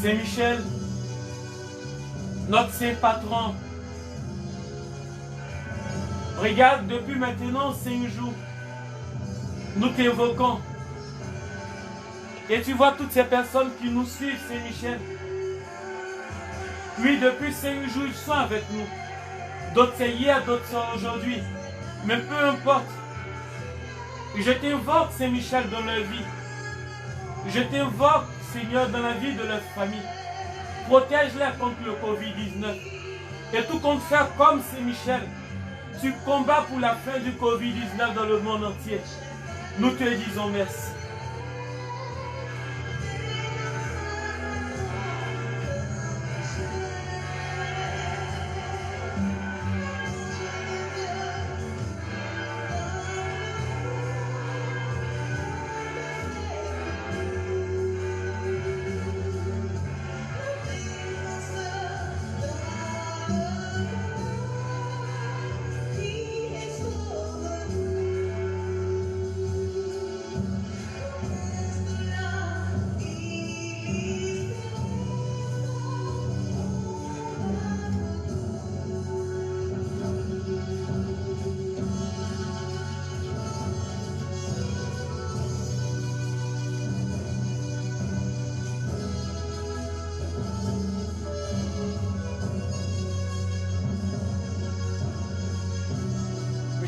Saint-Michel, notre saint patron, regarde, depuis maintenant 5 jours, nous t'évoquons. Et tu vois toutes ces personnes qui nous suivent, Saint-Michel. Oui, depuis 5 jours, ils sont avec nous. D'autres c'est hier, d'autres c'est aujourd'hui. Mais peu importe. Je t'invoque, Saint-Michel, dans leur vie. Je t'invoque, Seigneur, dans la vie de leur famille. Protège-les contre le Covid-19. Et tout compte faire comme Saint-Michel. Tu combats pour la fin du Covid-19 dans le monde entier. Nous te disons merci.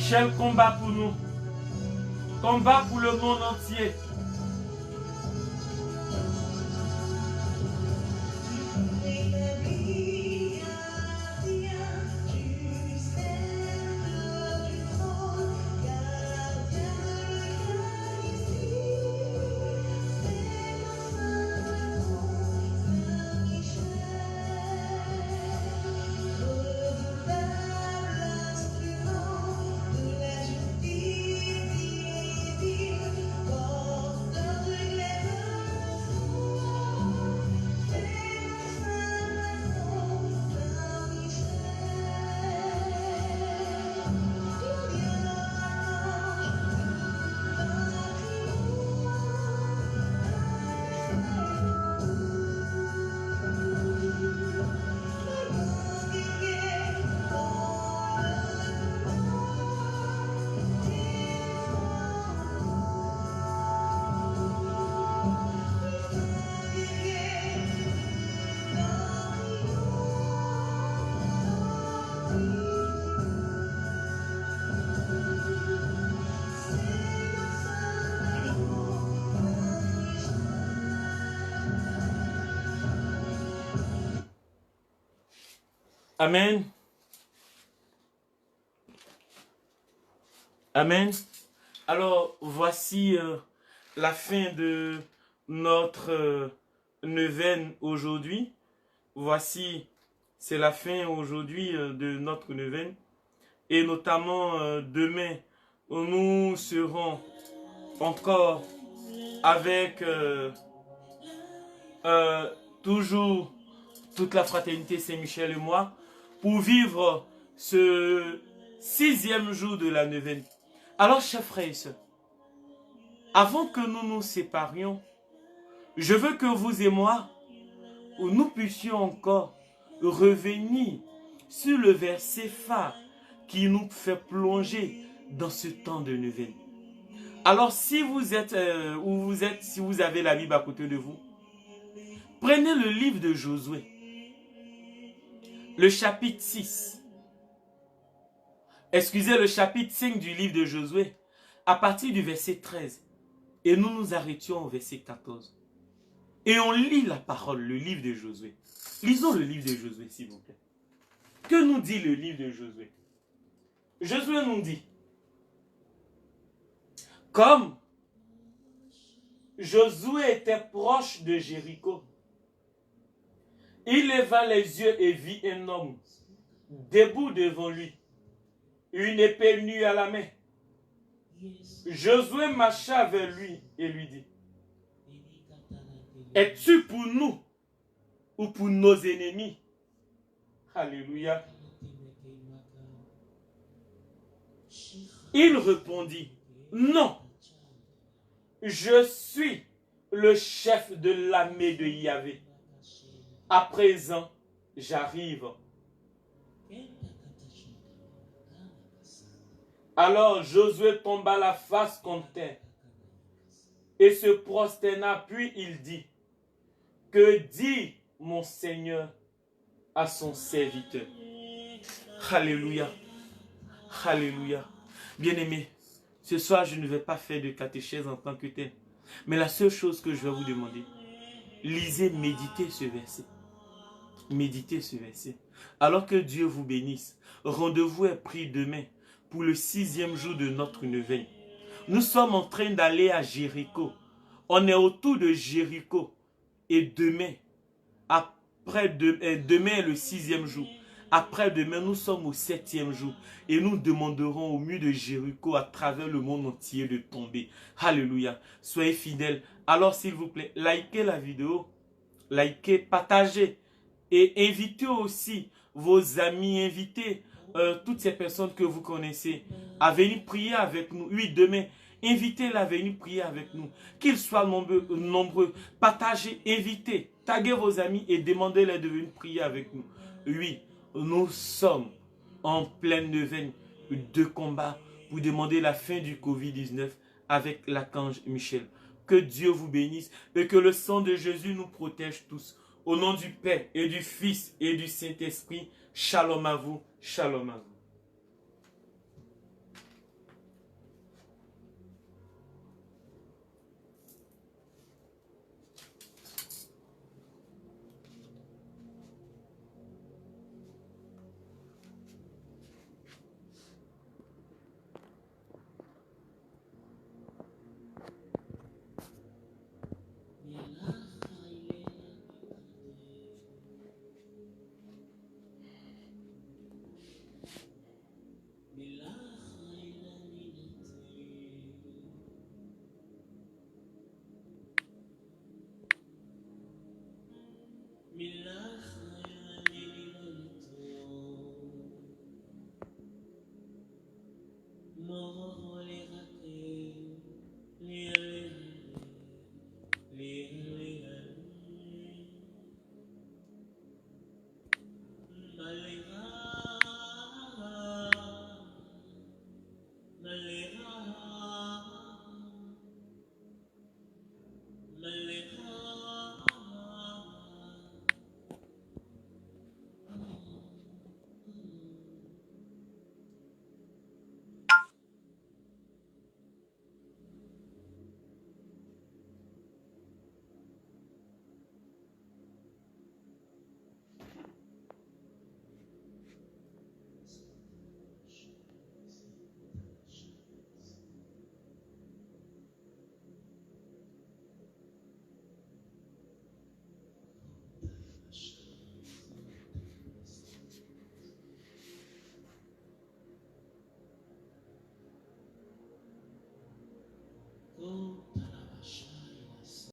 Michel combat pour nous. Combat pour le monde entier. Amen. Amen. Alors, voici la fin de notre neuvaine aujourd'hui. Voici, c'est la fin aujourd'hui de notre neuvaine. Et notamment demain, nous serons encore avec toujours toute la fraternité Saint-Michel et moi pour vivre ce 6e jour de la neuvaine. Alors, chers frères et sœurs, avant que nous nous séparions, je veux que vous et moi, nous puissions encore revenir sur le verset phare qui nous fait plonger dans ce temps de neuvaine. Alors, si vous êtes où vous êtes, si vous avez la Bible à côté de vous, prenez le livre de Josué, le chapitre 6. Excusez, le chapitre 5 du livre de Josué, à partir du verset 13. Et nous nous arrêtions au verset 14. Et on lit la parole, le livre de Josué. Lisons le livre de Josué, s'il vous plaît. Que nous dit le livre de Josué? Josué nous dit, comme Josué était proche de Jéricho, il leva les yeux et vit un homme debout devant lui, une épée nue à la main. Josué marcha vers lui et lui dit, es-tu pour nous ou pour nos ennemis? Alléluia. Il répondit, non, je suis le chef de l'armée de Yahvé. À présent, j'arrive. Alors Josué tomba la face contre terre et se prosterna, puis il dit, que dit mon Seigneur à son serviteur? Alléluia. Alléluia. Bien-aimés, ce soir je ne vais pas faire de catéchèse en tant que tel, mais la seule chose que je vais vous demander, lisez, méditez ce verset. Méditez ce verset. Alors que Dieu vous bénisse, rendez-vous est pris demain pour le 6e jour de notre neuvaine. Nous sommes en train d'aller à Jéricho. On est autour de Jéricho. Et demain, demain est le 6e jour. Après-demain, nous sommes au 7e jour. Et nous demanderons au mur de Jéricho à travers le monde entier de tomber. Alléluia. Soyez fidèles. Alors s'il vous plaît, likez la vidéo. Likez, partagez. Et invitez aussi vos amis, invitez toutes ces personnes que vous connaissez à venir prier avec nous. Oui, demain, invitez-les à venir prier avec nous. Qu'ils soient nombreux. Partagez, invitez, taguez vos amis et demandez-les de venir prier avec nous. Oui, nous sommes en pleine neuvaine de combat pour demander la fin du Covid-19 avec l'archange Michel. Que Dieu vous bénisse et que le sang de Jésus nous protège tous. Au nom du Père et du Fils et du Saint-Esprit, shalom à vous, shalom à vous. milagre.